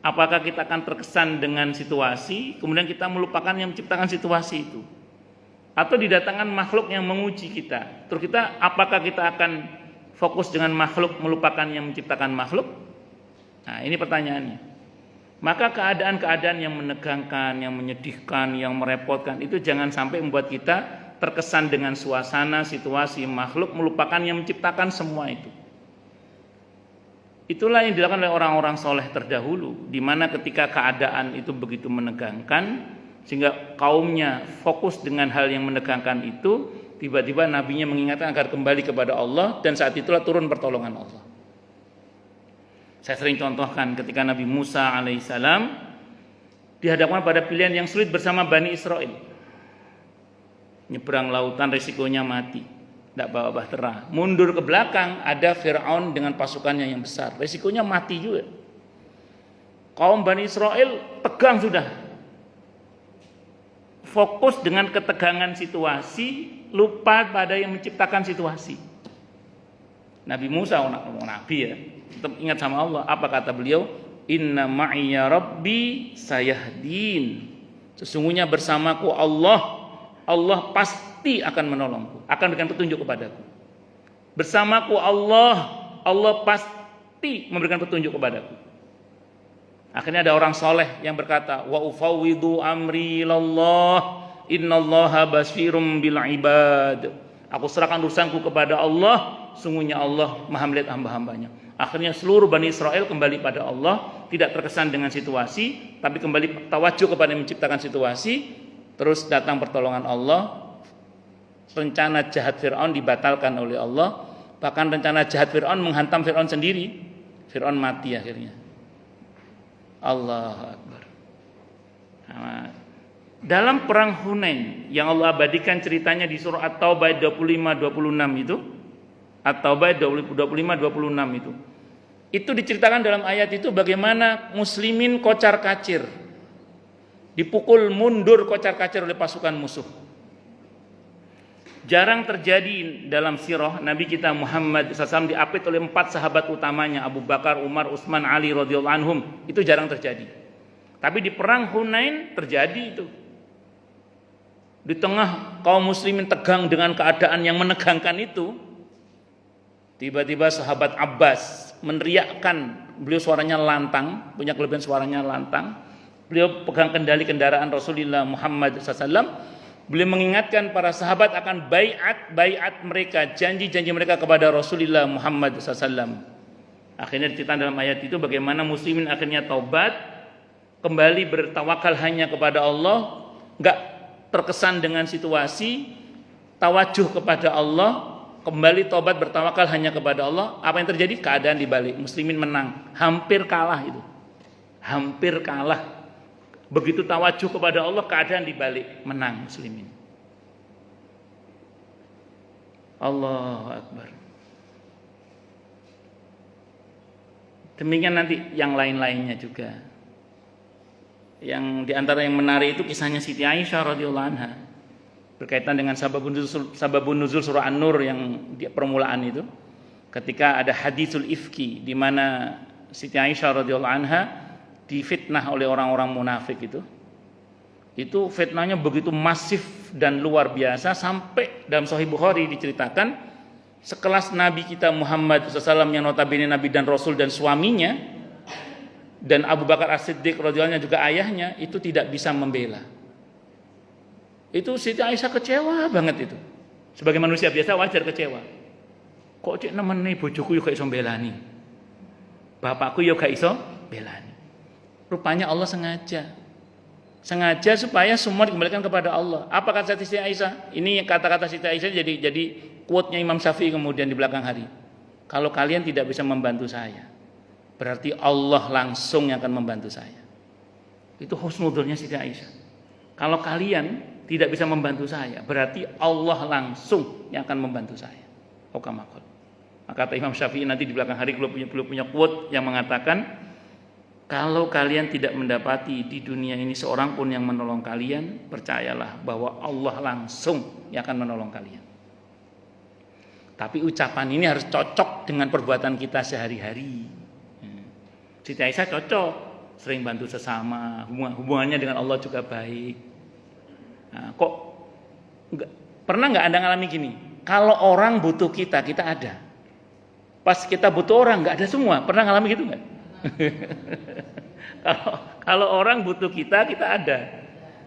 A: apakah kita akan terkesan dengan situasi kemudian kita melupakan yang menciptakan situasi itu, atau didatangkan makhluk yang menguji kita, terus kita apakah kita akan fokus dengan makhluk melupakan yang menciptakan makhluk? Nah ini pertanyaannya. Maka keadaan-keadaan yang menegangkan, yang menyedihkan, yang merepotkan itu jangan sampai membuat kita terkesan dengan suasana, situasi, makhluk, melupakan yang menciptakan semua itu. Itulah yang dilakukan oleh orang-orang soleh terdahulu, di mana ketika keadaan itu begitu menegangkan sehingga kaumnya fokus dengan hal yang menegangkan itu, tiba-tiba nabinya mengingatkan agar kembali kepada Allah, dan saat itulah turun pertolongan Allah. Saya sering contohkan ketika Nabi Musa alaihissalam dihadapkan pada pilihan yang sulit bersama Bani Israel. Nyebrang lautan risikonya mati, tidak bawa bahtera. Mundur ke belakang ada Fir'aun dengan pasukannya yang besar, risikonya mati juga. Kaum Bani Israel tegang sudah, fokus dengan ketegangan situasi, lupa pada yang menciptakan situasi. Nabi Musa, nabi ya, tetap ingat sama Allah. Apa kata beliau? Inna ma'iya rabbi sayahdin. Sesungguhnya bersamaku Allah, Allah pasti akan menolongku, akan berikan petunjuk kepadaku. Bersamaku Allah, Allah pasti memberikan petunjuk kepadaku. Akhirnya ada orang soleh yang berkata, wa ufawwidu amri ilallah, innallaha basirum bil ibad. Aku serahkan urusanku kepada Allah, sungguhnya Allah maha melihat hamba-hambanya. Akhirnya seluruh Bani Israel kembali pada Allah, tidak terkesan dengan situasi, tapi kembali tawajuh kepada yang menciptakan situasi. Terus datang pertolongan Allah, rencana jahat Fir'aun dibatalkan oleh Allah. Bahkan rencana jahat Fir'aun menghantam Fir'aun sendiri, Fir'aun mati akhirnya. Allahu Akbar. Nah, dalam perang Hunain yang Allah abadikan ceritanya di surah At-Taubah 25-26 itu, At-Taubah 25-26 itu diceritakan dalam ayat itu bagaimana muslimin kocar-kacir, dipukul mundur kocar-kacir oleh pasukan musuh. Jarang terjadi dalam sirah Nabi kita Muhammad SAW diapit oleh 4 sahabat utamanya, Abu Bakar, Umar, Utsman, Ali radhiyallahu anhum. Itu jarang terjadi. Tapi di perang Hunain terjadi itu. Di tengah kaum muslimin tegang dengan keadaan yang menegangkan itu, tiba-tiba sahabat Abbas meneriakkan, beliau suaranya lantang, punya kelebihan suaranya lantang. Beliau pegang kendali kendaraan Rasulullah Muhammad SAW. Beliau mengingatkan para sahabat akan baiat mereka, janji-janji mereka kepada Rasulullah Muhammad SAW. Akhirnya diceritakan dalam ayat itu bagaimana muslimin akhirnya taubat, kembali bertawakal hanya kepada Allah, enggak terkesan dengan situasi, tawajuh kepada Allah, kembali taubat bertawakal hanya kepada Allah. Apa yang terjadi? Keadaan dibalik, muslimin menang, hampir kalah itu. Hampir kalah. Begitu tawajuh kepada Allah, keadaan dibalik, menang muslimin. Allahu Akbar. Demikian nanti yang lain-lainnya juga. Yang diantara yang menarik itu kisahnya Siti Aisyah radhiyallahu anha berkaitan dengan sababun nuzul surah An-Nur yang di permulaan itu. Ketika ada hadisul ifki di mana Siti Aisyah radhiyallahu anha difitnah oleh orang-orang munafik itu. Itu fitnahnya begitu masif dan luar biasa sampai dalam Sahih Bukhari diceritakan sekelas Nabi kita Muhammad SAW yang notabene Nabi dan Rasul dan suaminya dan Abu Bakar As-Siddiq radhiyallahu anhu juga ayahnya itu tidak bisa membela. Itu Siti Aisyah kecewa banget itu. Sebagai manusia biasa wajar kecewa. Kok cek nemeni bojoku yo gak iso belani. Bapakku yo gak iso belani. Rupanya Allah sengaja supaya semua dikembalikan kepada Allah. Apa kata Siti Aisyah? Ini kata-kata Siti Aisyah jadi quote-nya Imam Syafi'i kemudian di belakang hari. Kalau kalian tidak bisa membantu saya, berarti Allah langsung yang akan membantu saya. Itu husnudzonnya Siti Aisyah. Kalau kalian tidak bisa membantu saya, berarti Allah langsung yang akan membantu saya. Okamakot. Maka kata Imam Syafi'i nanti di belakang hari belum punya quote yang mengatakan, kalau kalian tidak mendapati di dunia ini seorang pun yang menolong kalian, percayalah bahwa Allah langsung yang akan menolong kalian. Tapi ucapan ini harus cocok dengan perbuatan kita sehari-hari. Siti Aisyah cocok, sering bantu sesama, hubungannya dengan Allah juga baik. Nah, kok pernah nggak Anda ngalami gini? Kalau orang butuh kita ada. Pas kita butuh orang nggak ada semua. Pernah ngalami gitu nggak? Kalau orang butuh kita ada.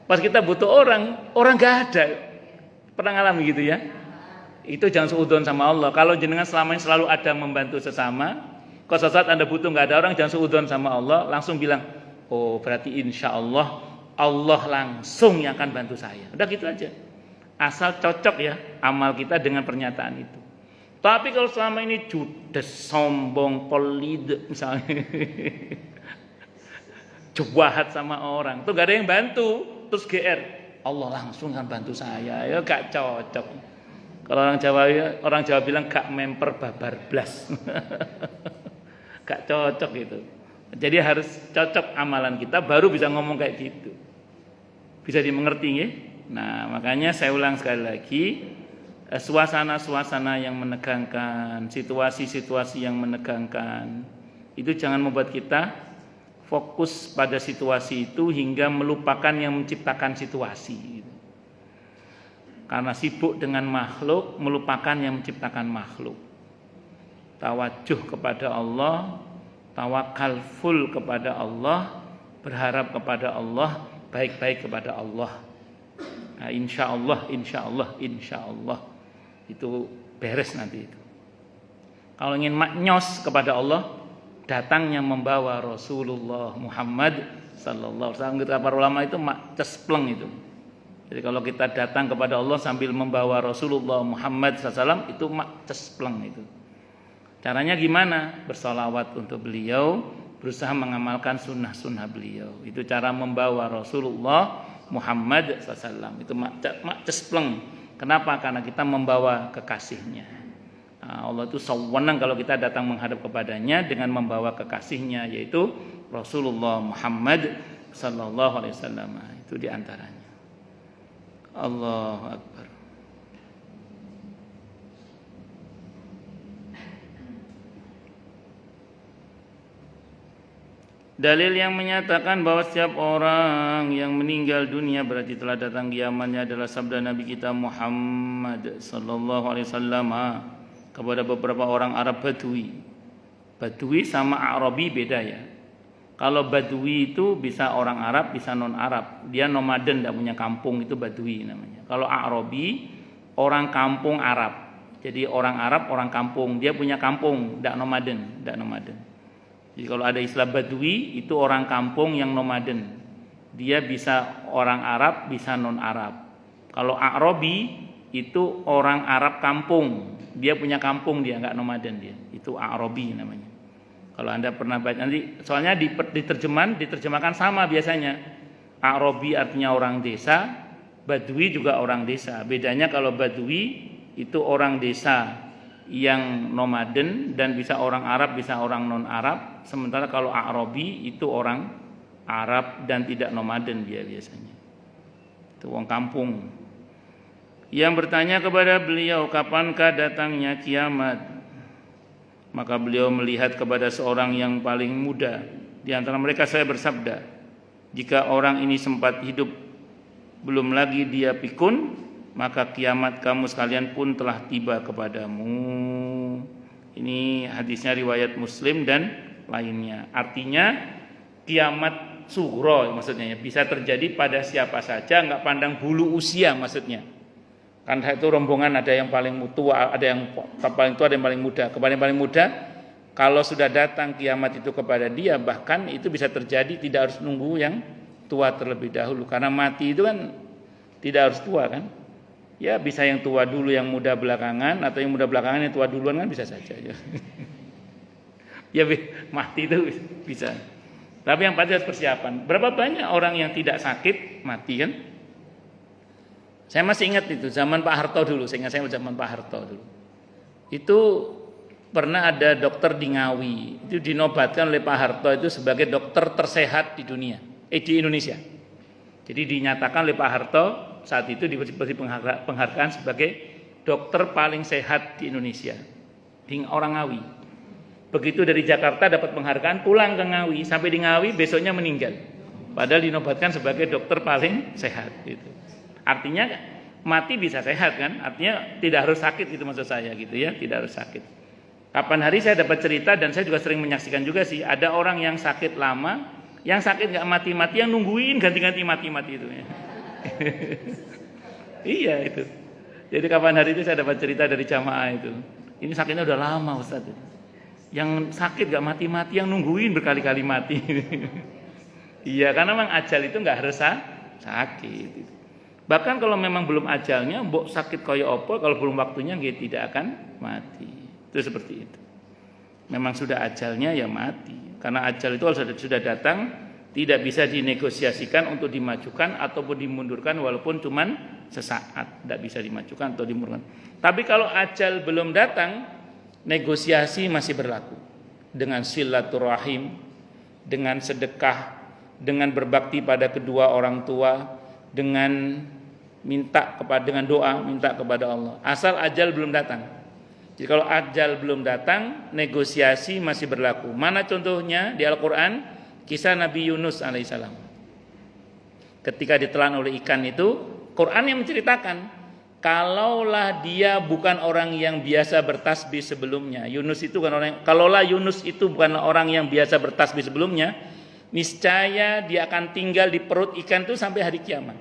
A: Pas kita butuh orang nggak ada. Pernah ngalami gitu ya? Itu jangan suudzon sama Allah. Kalau jenengan selama ini selalu ada membantu sesama, kalau saat Anda butuh nggak ada orang, jangan suudzon sama Allah, langsung bilang, oh berarti insya Allah langsung yang akan bantu saya. Udah gitu aja. Asal cocok ya amal kita dengan pernyataan itu. Tapi kalau selama ini judes, sombong, pelit misalnya, jahat sama orang, tuh gak ada yang bantu, terus GR, Allah langsung akan bantu saya, ya gak cocok. Kalau orang Jawa bilang gak memper babar blas. Gak cocok gitu. Jadi harus cocok amalan kita baru bisa ngomong kayak gitu. Bisa dimengerti ya? Nah, makanya saya ulang sekali lagi, suasana-suasana yang menegangkan, situasi-situasi yang menegangkan, itu jangan membuat kita fokus pada situasi itu hingga melupakan yang menciptakan situasi. Karena sibuk dengan makhluk, melupakan yang menciptakan makhluk. Tawajuh kepada Allah, tawakal full kepada Allah, berharap kepada Allah, baik-baik kepada Allah. Nah, insya Allah itu beres nanti itu. Kalau ingin maknyos kepada Allah, datangnya membawa Rasulullah Muhammad sallallahu alaihi wasallam. Kata para ulama itu mak cespleng itu. Jadi kalau kita datang kepada Allah sambil membawa Rasulullah Muhammad SAW, itu mak cespleng itu. Caranya gimana? Bersolawat untuk beliau, berusaha mengamalkan sunnah-sunnah beliau. Itu cara membawa Rasulullah Muhammad SAW. Itu mak cespleng. Kenapa? Karena kita membawa kekasihnya. Nah, Allah itu sewenang kalau kita datang menghadap kepadanya dengan membawa kekasihnya, yaitu Rasulullah Muhammad SAW. Itu diantaranya. Allahu Akbar. Dalil yang menyatakan bahwa setiap orang yang meninggal dunia berarti telah datang kiamatnya adalah sabda Nabi kita Muhammad sallallahu alaihi wasallam kepada beberapa orang Arab Badui. Badui sama Arabi beda ya. Kalau Badui itu bisa orang Arab, bisa non Arab. Dia nomaden, tidak punya kampung, itu Badui namanya. Kalau Arabi orang kampung Arab. Jadi orang Arab, orang kampung, dia punya kampung, tidak nomaden. Jadi kalau ada istilah Badui, itu orang kampung yang nomaden. Dia bisa orang Arab, bisa non-Arab. Kalau A'robi, itu orang Arab kampung. Dia punya kampung, dia nggak nomaden dia. Itu A'robi namanya. Kalau Anda pernah baca nanti, soalnya diterjemahkan sama biasanya. A'robi artinya orang desa, Badui juga orang desa. Bedanya kalau Badui itu orang desa yang nomaden dan bisa orang Arab, bisa orang non-Arab. Sementara kalau A'robi itu orang Arab dan tidak nomaden dia biasanya. Itu orang kampung. Yang bertanya kepada beliau, kapankah datangnya kiamat? Maka beliau melihat kepada seorang yang paling muda. Di antara mereka saya bersabda, jika orang ini sempat hidup, belum lagi dia pikun, maka kiamat kamu sekalian pun telah tiba kepadamu. Ini hadisnya riwayat Muslim dan lainnya. Artinya kiamat sughra maksudnya bisa terjadi pada siapa saja, enggak pandang bulu usia maksudnya. Kan itu rombongan, ada yang paling tua, ada yang paling tua, ada yang paling muda. Kepada yang paling muda, kalau sudah datang kiamat itu kepada dia, bahkan itu bisa terjadi tidak harus nunggu yang tua terlebih dahulu. Karena mati itu kan tidak harus tua kan. Ya bisa yang tua dulu, yang muda belakangan, atau yang muda belakangan yang tua duluan kan bisa saja. Ya mati itu bisa. Tapi yang pasti harus persiapan. Berapa banyak orang yang tidak sakit mati kan? Saya masih ingat itu zaman Pak Harto dulu. Saya ingat zaman Pak Harto dulu. Itu pernah ada dokter di Ngawi. Itu dinobatkan oleh Pak Harto itu sebagai dokter tersehat di dunia, di Indonesia. Jadi dinyatakan oleh Pak Harto saat itu diberi penghargaan sebagai dokter paling sehat di Indonesia. Di orang Ngawi. Begitu dari Jakarta dapat penghargaan, pulang ke Ngawi, sampai di Ngawi besoknya meninggal. Padahal dinobatkan sebagai dokter paling sehat gitu. Artinya mati bisa sehat kan? Artinya tidak harus sakit gitu maksud saya gitu ya, tidak harus sakit. Kapan hari saya dapat cerita dan saya juga sering menyaksikan juga sih, ada orang yang sakit lama, yang sakit nggak mati-mati, yang nungguin ganti-ganti mati-mati itu ya. Iya itu. Jadi kapan hari itu saya dapat cerita dari jamaah itu. Ini sakitnya udah lama Ustaz. Yang sakit nggak mati-mati, yang nungguin berkali-kali mati. Iya, karena memang ajal itu nggak harus sakit. Bahkan kalau memang belum ajalnya, mbok sakit kaya apa, kalau belum waktunya dia tidak akan mati. Itu seperti itu. Memang sudah ajalnya ya mati. Karena ajal itu sudah datang, tidak bisa dinegosiasikan untuk dimajukan ataupun dimundurkan walaupun cuman sesaat, tidak bisa dimajukan atau dimundurkan. Tapi kalau ajal belum datang, negosiasi masih berlaku. Dengan silaturahim, dengan sedekah, dengan berbakti pada kedua orang tua, dengan dengan doa minta kepada Allah. Asal ajal belum datang. Jadi kalau ajal belum datang, negosiasi masih berlaku. Mana contohnya di Al-Quran? Kisah Nabi Yunus alaihissalam. Ketika ditelan oleh ikan itu, Quran yang menceritakan, kalaulah dia bukan orang yang biasa bertasbih sebelumnya. Kalaulah Yunus itu bukan orang yang biasa bertasbih sebelumnya, niscaya dia akan tinggal di perut ikan itu sampai hari kiamat.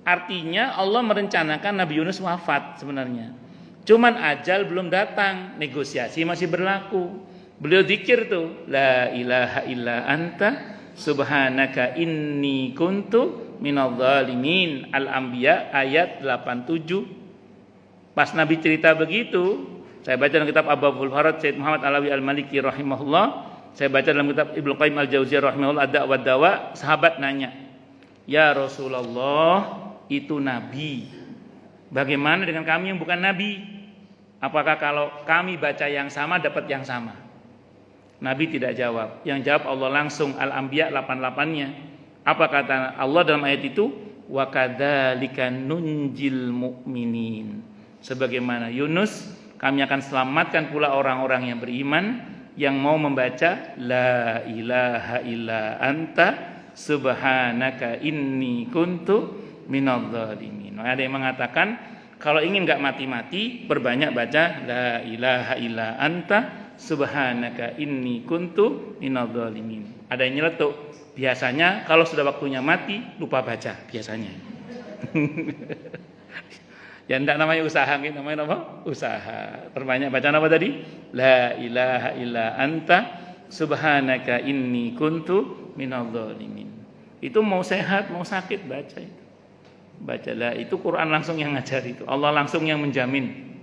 A: Artinya Allah merencanakan Nabi Yunus wafat sebenarnya. Cuman ajal belum datang, negosiasi masih berlaku. Beliau zikir tuh, la ilaha illa anta subhanaka inni kuntu minadh dhalimin. Al-Anbiya ayat 87. Pas Nabi cerita begitu, saya baca dalam kitab Abwaul Farad Syed Muhammad Alawi Al-Maliki rahimahullah, saya baca dalam kitab Ibnu Qayyim Al-Jauziyah rahimahullah Ad-Da'wa Dawa, sahabat nanya, "Ya Rasulullah, itu nabi. Bagaimana dengan kami yang bukan nabi? Apakah kalau kami baca yang sama dapat yang sama?" Nabi tidak jawab. Yang jawab Allah langsung, Al-Anbiya 88-nya. Apa kata Allah dalam ayat itu? Wa kadzalika nunjil mu'minin. Sebagaimana Yunus, kami akan selamatkan pula orang-orang yang beriman yang mau membaca la ilaha illa anta subhanaka inni kuntu minadh dhalimin. Ada yang mengatakan kalau ingin enggak mati-mati, perbanyak baca la ilaha illa anta subhanaka inni kuntu minadh dhalimin. Ada yang nyeletuk, biasanya kalau sudah waktunya mati lupa baca biasanya. Ya enggak namanya usaha, gitu. Namanya apa? Usaha. Perbanyak bacaan apa tadi? La ilaha illa anta subhanaka inni kuntu minadh dhalimin. Itu mau sehat, mau sakit baca itu. Bacalah, itu Quran langsung yang ngajar itu. Allah langsung yang menjamin.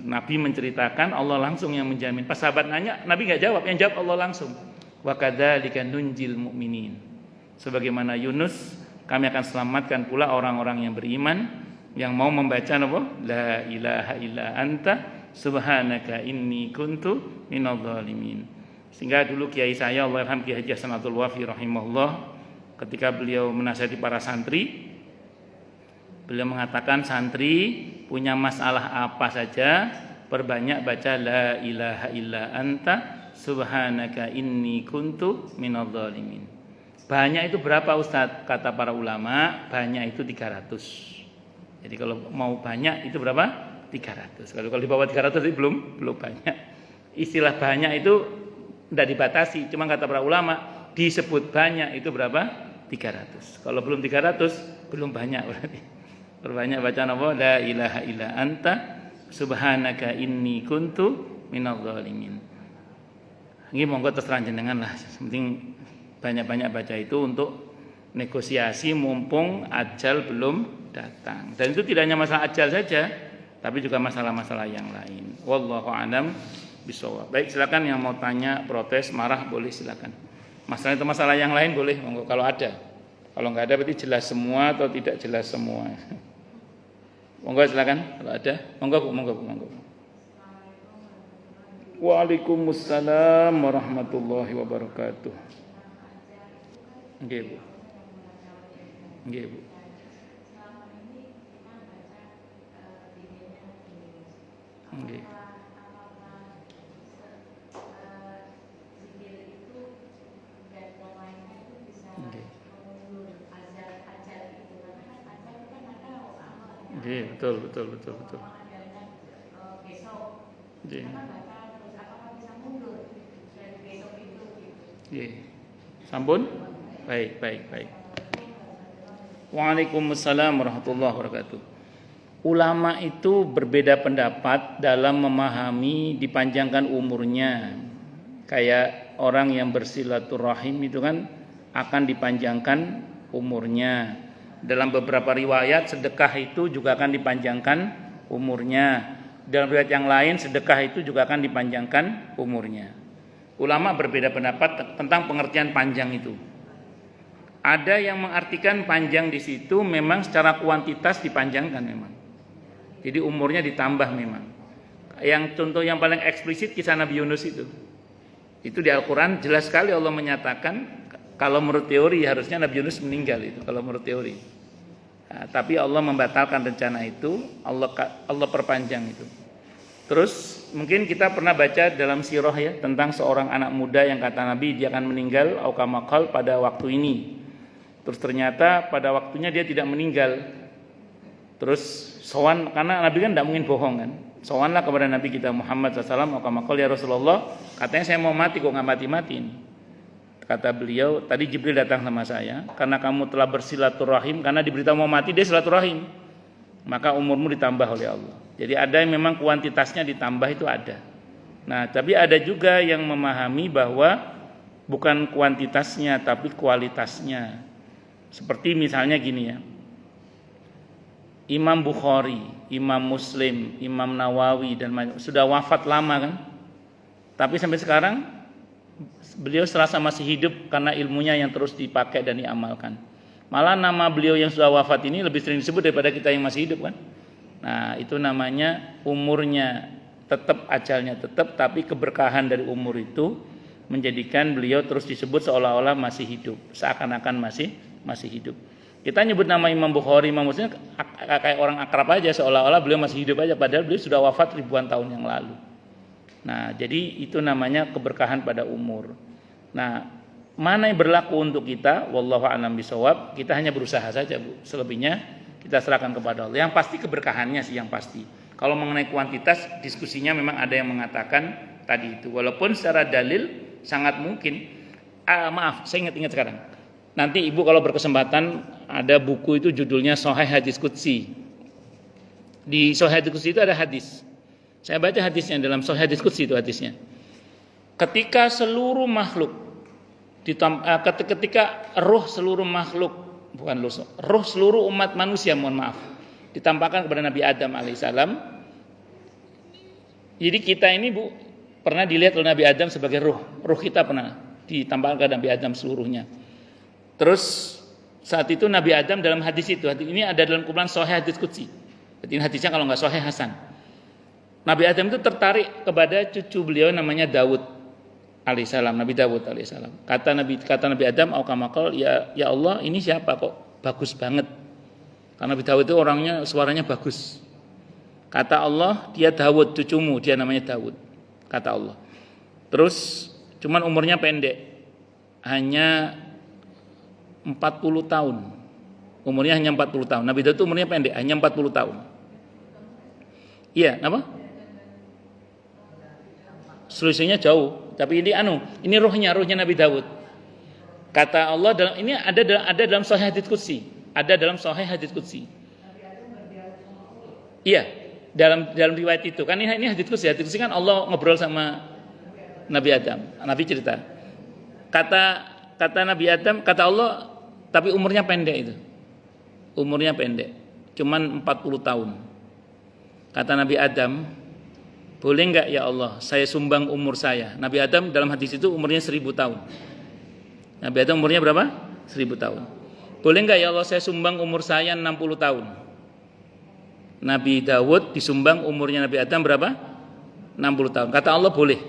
A: Nabi menceritakan, Allah langsung yang menjamin. Pas sahabat nanya, Nabi enggak jawab, yang jawab Allah langsung. Wa kadzalika nunjil mu'minin. Sebagaimana Yunus, kami akan selamatkan pula orang-orang yang beriman yang mau membaca apa? La ilaha illa anta subhanaka inni kuntu minadh dhalimin. Sehingga dulu kiai saya Allahyarham Kiai Haji Hasanatul Wafi rahimahullah, ketika beliau menasihati para santri, beliau mengatakan santri punya masalah apa saja perbanyak baca la ilaha illa anta subhanaka inni kuntu minadh dhalimin. Banyak itu berapa Ustaz? Kata para ulama, banyak itu 300. Jadi kalau mau banyak itu berapa? 300. Kalau di bawah 300 itu belum banyak. Istilah banyak itu tidak dibatasi, cuma kata para ulama disebut banyak itu berapa? 300. Kalau belum 300 belum banyak berarti. Perbanyak bacaan apa? La ilaha illa anta subhanaka inni kuntu minadh dhalimin. Ini monggo terserah jenengan lah. Penting banyak-banyak baca itu untuk negosiasi mumpung ajal belum datang. Dan itu tidak hanya masalah ajal saja, tapi juga masalah-masalah yang lain. Wallahu a'lam bishawab. Baik, silakan yang mau tanya, protes, marah boleh silakan. Masalah itu masalah yang lain boleh monggo kalau ada. Kalau enggak ada berarti jelas semua atau tidak jelas semua. Monggo silakan kalau ada. Monggo. Waalaikumsalam warahmatullahi wabarakatuh. Nggih, Bu. Nggih, Bu. Nggih. Nggih, betul. Nggih. Nggih. Sampun? Baik. Waalaikumsalam warahmatullahi wabarakatuh. Ulama itu berbeda pendapat dalam memahami dipanjangkan umurnya. Kayak orang yang bersilaturahim itu kan akan dipanjangkan umurnya. Dalam beberapa riwayat sedekah itu juga akan dipanjangkan umurnya. Dalam riwayat yang lain sedekah itu juga akan dipanjangkan umurnya. Ulama berbeda pendapat tentang pengertian panjang itu. Ada yang mengartikan panjang di situ memang secara kuantitas dipanjangkan memang. Jadi umurnya ditambah memang. Yang contoh yang paling eksplisit kisah Nabi Yunus itu. Itu di Al-Quran jelas sekali Allah menyatakan kalau menurut teori harusnya Nabi Yunus meninggal itu kalau menurut teori. Nah, tapi Allah membatalkan rencana itu, Allah perpanjang itu. Terus mungkin kita pernah baca dalam sirah ya tentang seorang anak muda yang kata Nabi dia akan meninggal aukamakal pada waktu ini. Terus ternyata pada waktunya dia tidak meninggal. Terus sowan karena Nabi kan tidak mungkin bohong kan. Sowanlah kepada Nabi kita Muhammad SAW, aukamakal ya Rasulullah, katanya saya mau mati kok nggak mati-mati ini. Kata beliau, tadi Jibril datang sama saya karena kamu telah bersilaturahim, karena diberitahu mau mati dia silaturahim, maka umurmu ditambah oleh Allah. Jadi ada yang memang kuantitasnya ditambah itu ada. Nah, tapi ada juga yang memahami bahwa bukan kuantitasnya tapi kualitasnya. Seperti misalnya gini ya. Imam Bukhari, Imam Muslim, Imam Nawawi dan sudah wafat lama kan? Tapi sampai sekarang beliau serasa masih hidup karena ilmunya yang terus dipakai dan diamalkan. Malah nama beliau yang sudah wafat ini lebih sering disebut daripada kita yang masih hidup kan? Nah, itu namanya umurnya tetap, ajalnya tetap, tapi keberkahan dari umur itu menjadikan beliau terus disebut seolah-olah masih hidup, seakan-akan masih hidup. Kita nyebut nama Imam Bukhari, Imam Muslim kayak orang akrab aja, seolah-olah beliau masih hidup aja, padahal beliau sudah wafat ribuan tahun yang lalu. Nah, jadi itu namanya keberkahan pada umur. Nah, mana yang berlaku untuk kita? Wallahu a'lam bishawab. Kita hanya berusaha saja, Bu. Selebihnya kita serahkan kepada Allah. Yang pasti keberkahannya sih yang pasti. Kalau mengenai kuantitas, diskusinya memang ada yang mengatakan tadi itu. Walaupun secara dalil sangat mungkin. Maaf, saya ingat sekarang. Nanti Ibu kalau berkesempatan ada buku itu judulnya Sahih Hadis Qudsi. Di Sahih Hadits Qudsi itu ada hadis. Saya baca hadisnya dalam Sahih Hadits Qudsi itu hadisnya. Ketika seluruh makhluk ketika roh seluruh makhluk, bukan roh seluruh umat manusia, mohon maaf, ditampakkan kepada Nabi Adam alaihissalam. Jadi kita ini pernah dilihat oleh Nabi Adam sebagai roh kita pernah ditampakkan kepada Nabi Adam seluruhnya. Terus saat itu Nabi Adam dalam hadis itu, hadis ini ada dalam kumpulan Sahih Hadits Qudsi. Jadi hadisnya kalau nggak Sahih Hasan. Nabi Adam itu tertarik kepada cucu beliau namanya Daud alaihissalam, Nabi Daud alaihissalam. Kata Nabi Adam, "Aukamakal, ya Allah, ini siapa kok bagus banget?" Karena Nabi Daud itu orangnya suaranya bagus. Kata Allah, "Dia Daud, cucumu, dia namanya Daud." Kata Allah. Terus cuman umurnya pendek. Hanya 40 tahun. Umurnya hanya 40 tahun. Nabi Daud itu umurnya pendek, hanya 40 tahun. Iya, apa? Selisihnya jauh, tapi ini rohnya Nabi Daud. Kata Allah, ini ada dalam Sahih Hadits Qudsi, ada dalam Sahih Hadits Qudsi. Iya, dalam riwayat itu kan ini Hadits Qudsi. Hadits Qudsi kan Allah ngobrol sama Nabi Adam, Nabi cerita. Kata Nabi Adam, kata Allah, tapi umurnya pendek itu. Umurnya pendek, cuman 40 tahun. Kata Nabi Adam, boleh enggak ya Allah, saya sumbang umur saya. Nabi Adam dalam hadis itu umurnya 1000 tahun. Nabi Adam umurnya berapa? 1000 tahun. Boleh enggak ya Allah, saya sumbang umur saya 60 tahun. Nabi Daud disumbang umurnya Nabi Adam berapa? 60 tahun. Kata Allah boleh.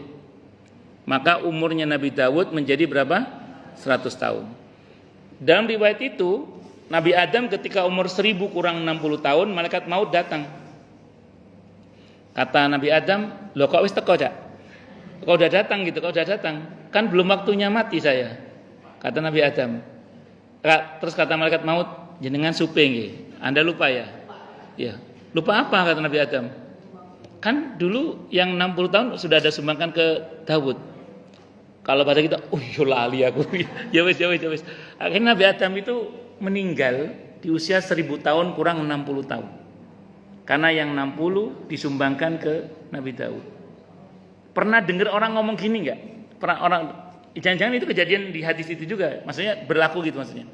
A: Maka umurnya Nabi Daud menjadi berapa? 100 tahun. Dalam riwayat itu, Nabi Adam ketika umur 1000 kurang 60 tahun, malaikat maut datang. Kata Nabi Adam, "Loh kok wis teko, Cak? Kok udah datang gitu, kok udah datang? Kan belum waktunya mati saya." Kata Nabi Adam. Terus kata malaikat maut, "Jenengan supe nggih. Anda lupa ya?" Ya. Lupa apa kata Nabi Adam? Kan dulu yang 60 tahun sudah ada sumbangkan ke Daud. Kalau pada kita, yo lali aku." Ya wis. Akhirnya Nabi Adam itu meninggal di usia 1000 tahun kurang 60 tahun. Karena yang 60 disumbangkan ke Nabi Daud. Pernah dengar orang ngomong gini enggak? Pernah orang, jangan-jangan itu kejadian di hadis itu juga, maksudnya berlaku gitu maksudnya.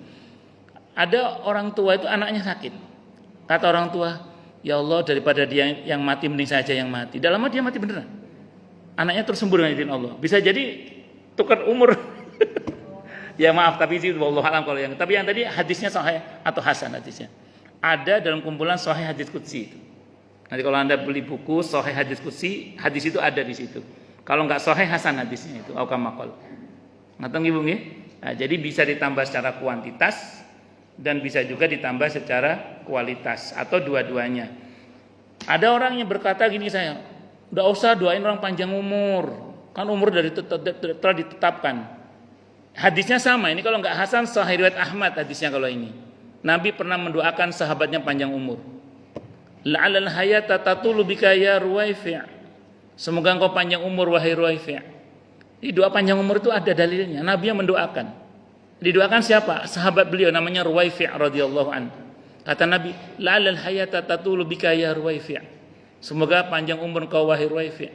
A: Ada orang tua itu anaknya sakit. Kata orang tua, "Ya Allah, daripada dia yang mati mending saja yang mati." Dalam dia mati beneran. Anaknya terus sembuh dengan izin Allah. Bisa jadi tukar umur. Ya maaf, tapi itu wallahu alam kalau yang. Tapi yang tadi hadisnya sahih atau hasan hadisnya. Ada dalam kumpulan Sahih Hadits Qudsi itu. Nanti kalau Anda beli buku Sahih Hadits Qudsi, hadis itu ada di situ. Kalau enggak sahih hasan hadisnya itu, aukamakal. Ngerti Ibu nggih? Nah, jadi bisa ditambah secara kuantitas dan bisa juga ditambah secara kualitas atau dua-duanya. Ada orang yang berkata gini, saya, "Enggak usah doain orang panjang umur. Kan umur telah ditetapkan." Hadisnya sama, ini kalau enggak hasan Sahih riwayat Ahmad hadisnya kalau ini. Nabi pernah mendoakan sahabatnya panjang umur. La'alal hayata tatulu bika ya Ruwaifi'. Semoga engkau panjang umur wahai Ruwaifi'. Di doa panjang umur itu ada dalilnya. Nabi yang mendoakan. Didoakan siapa? Sahabat beliau namanya Ruwaifi' radhiyallahu an. Kata Nabi, la'alal hayata tatulu bika ya Ruwaifi'. Semoga panjang umur engkau wahai Ruwaifi'.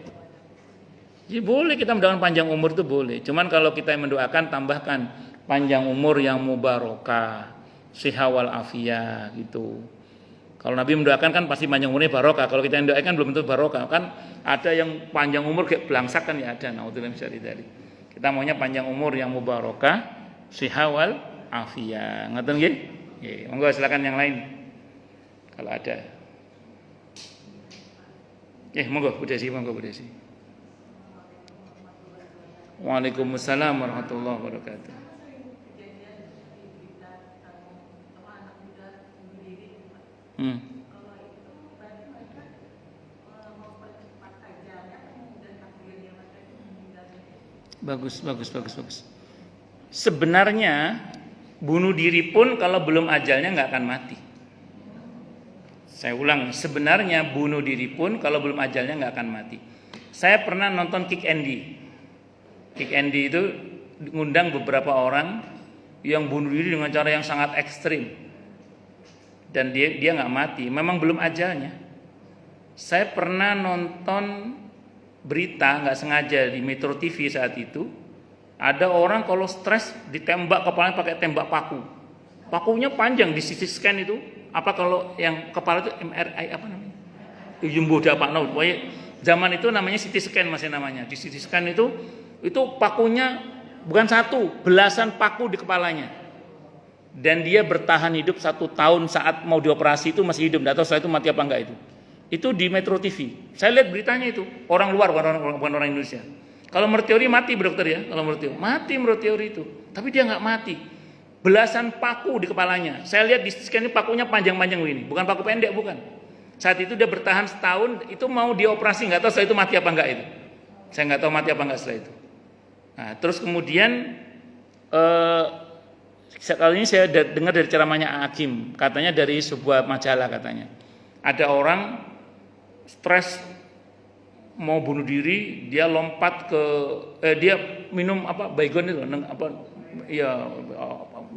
A: Jadi boleh kita mendoakan panjang umur itu boleh. Cuman kalau kita yang mendoakan tambahkan panjang umur yang mubarakah. Siha wal afiyah gitu. Kalau Nabi mendoakan kan pasti panjang umurnya barokah. Kalau kita yang doakan belum tentu barokah. Kan ada yang panjang umur kayak belangsak kan ya ada. Naudzubillah min dzalik. Kita maunya panjang umur yang mubarakah, siha wal afiyah. Ngoten nggih? Nggih, monggo silakan yang lain. Kalau ada. Monggo Bu Desi. Waalaikumsalam warahmatullahi wabarakatuh. Bagus. Sebenarnya bunuh diri pun kalau belum ajalnya nggak akan mati. Saya ulang, sebenarnya bunuh diri pun kalau belum ajalnya nggak akan mati. Saya pernah nonton Kick Andy. Kick Andy itu ngundang beberapa orang yang bunuh diri dengan cara yang sangat ekstrim. Dan dia nggak mati, memang belum ajalnya. Saya pernah nonton berita nggak sengaja di Metro TV saat itu, ada orang kalau stres ditembak kepalanya pakai tembak paku. Pakunya panjang, di CT scan itu. Apa kalau yang kepala itu MRI apa namanya? Jumbo Pak Naud. Pokoknya zaman itu namanya CT scan masih namanya. Di CT scan itu pakunya bukan satu, belasan paku di kepalanya. Dan dia bertahan hidup 1 tahun saat mau dioperasi itu masih hidup. Tidak tahu setelah itu mati apa enggak itu. Itu di Metro TV. Saya lihat beritanya itu. Orang luar, bukan orang Indonesia. Kalau menurut teori mati dokter ya. Kalau menurut teori mati menurut teori itu. Tapi dia nggak mati. Belasan paku di kepalanya. Saya lihat di scan ini pakunya panjang-panjang ini. Bukan paku pendek, bukan. Saat itu dia bertahan setahun. Itu mau dioperasi, nggak tahu setelah itu mati apa enggak itu. Saya nggak tahu mati apa enggak setelah itu. Nah, terus kemudian kali ini saya dengar dari ceramahnya Hakim. Katanya dari sebuah majalah katanya. Ada orang stres mau bunuh diri, dia lompat ke dia minum baygon itu ya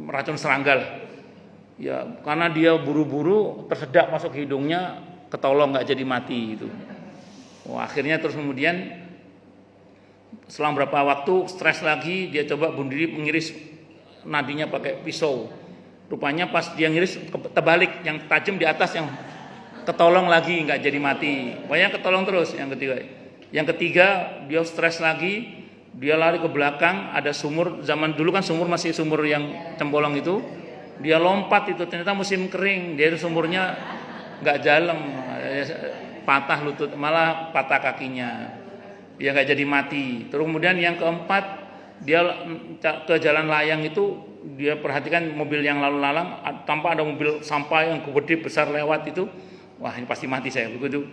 A: racun serangga lah. Ya karena dia buru-buru tersedak masuk hidungnya, ketolong nggak jadi mati itu. Akhirnya terus kemudian selang berapa waktu stres lagi, dia coba bunuh diri, mengiris nadinya pakai pisau. Rupanya pas dia ngiris terbalik, yang tajam di atas, yang ketolong lagi nggak jadi mati. Pokoknya ketolong terus. Yang ketiga dia stres lagi, dia lari ke belakang, ada sumur. Zaman dulu kan sumur masih sumur yang cembolong itu. Dia lompat itu, ternyata musim kering. Dia itu sumurnya nggak dalam, patah lutut, malah patah kakinya. Dia nggak jadi mati. Terus kemudian yang keempat, dia ke jalan layang itu, dia perhatikan mobil yang lalu lalang, tanpa ada mobil sampah yang gede besar lewat itu. Wah ini pasti mati saya. Begitu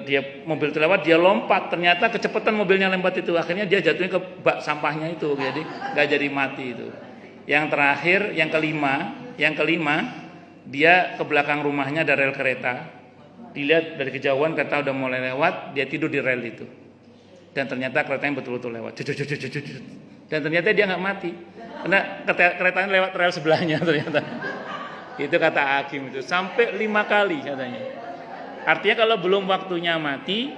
A: dia mobil terlewat, dia lompat, ternyata kecepatan mobilnya lompat itu, akhirnya dia jatuhnya ke bak sampahnya itu, jadi nggak jadi mati itu. Yang terakhir, yang kelima, dia ke belakang rumahnya ada rel kereta, dilihat dari kejauhan kereta udah mulai lewat, dia tidur di rel itu, dan ternyata keretanya betul-betul lewat, dan ternyata dia nggak mati, karena keretanya lewat rel sebelahnya ternyata. Itu kata Hakim itu, sampai 5 kali katanya. Artinya kalau belum waktunya mati,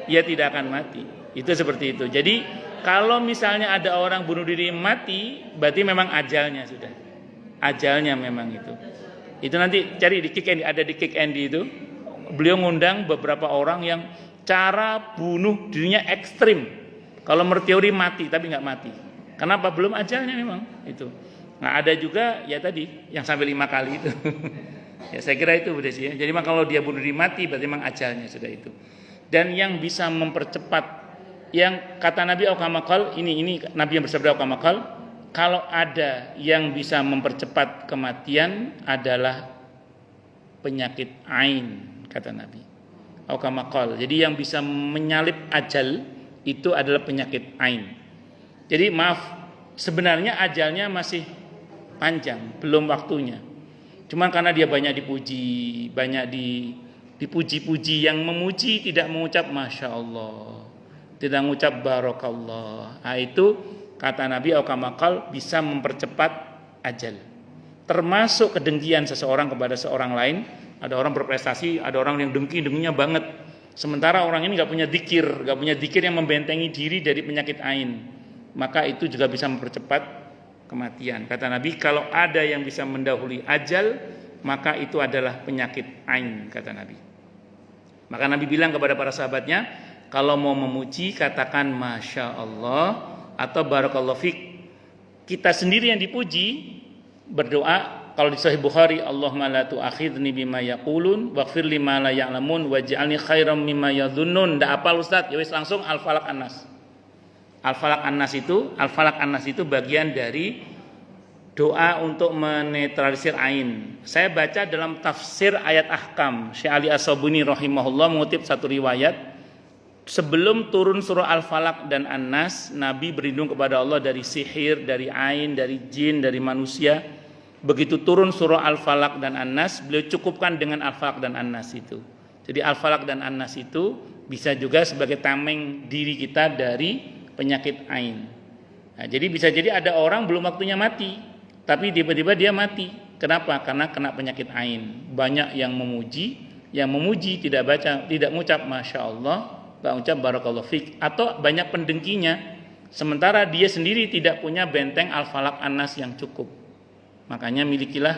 A: ya tidak akan mati. Itu seperti itu. Jadi kalau misalnya ada orang bunuh diri mati, berarti memang ajalnya sudah. Ajalnya memang itu. Itu nanti cari di Kick Andy, ada di Kick Andy itu. Beliau ngundang beberapa orang yang cara bunuh dirinya ekstrim. Kalau menurut teori mati, tapi nggak mati. Kenapa? Belum ajalnya memang itu. Nah ada juga ya tadi yang sampai 5 kali itu. Ya saya kira itu Bu Desi ya. Jadi memang kalau dia bunuh diri mati berarti memang ajalnya sudah itu. Dan yang bisa mempercepat, yang kata Nabi Aukamakal, ini Nabi yang bersabda Aukamakal, kalau ada yang bisa mempercepat kematian adalah penyakit ain, kata Nabi Aukamakal. Jadi yang bisa menyalip ajal itu adalah penyakit ain. Jadi maaf, sebenarnya ajalnya masih panjang, belum waktunya. Cuma karena dia banyak dipuji, banyak dipuji-puji, yang memuji tidak mengucap Masya Allah, tidak mengucap Barakallah. Nah itu kata Nabi Aukamakal bisa mempercepat ajal. Termasuk kedengkian seseorang kepada seorang lain. Ada orang berprestasi, ada orang yang dengkinya banget. Sementara orang ini gak punya dzikir yang membentengi diri dari penyakit ain. Maka itu juga bisa mempercepat kematian. Kata Nabi, kalau ada yang bisa mendahului ajal, maka itu adalah penyakit ain, kata Nabi. Maka Nabi bilang kepada para sahabatnya, kalau mau memuji katakan Masya Allah atau Barakallahu Fik. Kita sendiri yang dipuji, berdoa kalau di Sahih Bukhari, Allahumma la tu'akhidni bima yaqulun waghfir lima la ya'lamun waj'alni khairam mimma yadhunnun. Ndak apal Ustaz, ya wis langsung Al-Falaq An-Nas. Al-Falaq An-Nas itu bagian dari doa untuk menetralisir ain. Saya baca dalam tafsir ayat ahkam, Syekh Ali As-Sabuni rahimahullah mengutip satu riwayat, sebelum turun surah Al-Falaq dan An-Nas, Nabi berlindung kepada Allah dari sihir, dari ain, dari jin, dari manusia. Begitu turun surah Al-Falaq dan An-Nas, beliau cukupkan dengan Al-Falaq dan An-Nas itu. Jadi Al-Falaq dan An-Nas itu bisa juga sebagai tameng diri kita dari penyakit ain. Nah, jadi bisa jadi ada orang belum waktunya mati, tapi tiba-tiba dia mati. Kenapa? Karena kena penyakit ain. Banyak yang memuji yang memuji, tidak mengucap masya Allah, tidak mengucap barakallahu fik, atau banyak pendengkinya, sementara dia sendiri tidak punya benteng Al-Falaq An-Nas yang cukup. Makanya milikilah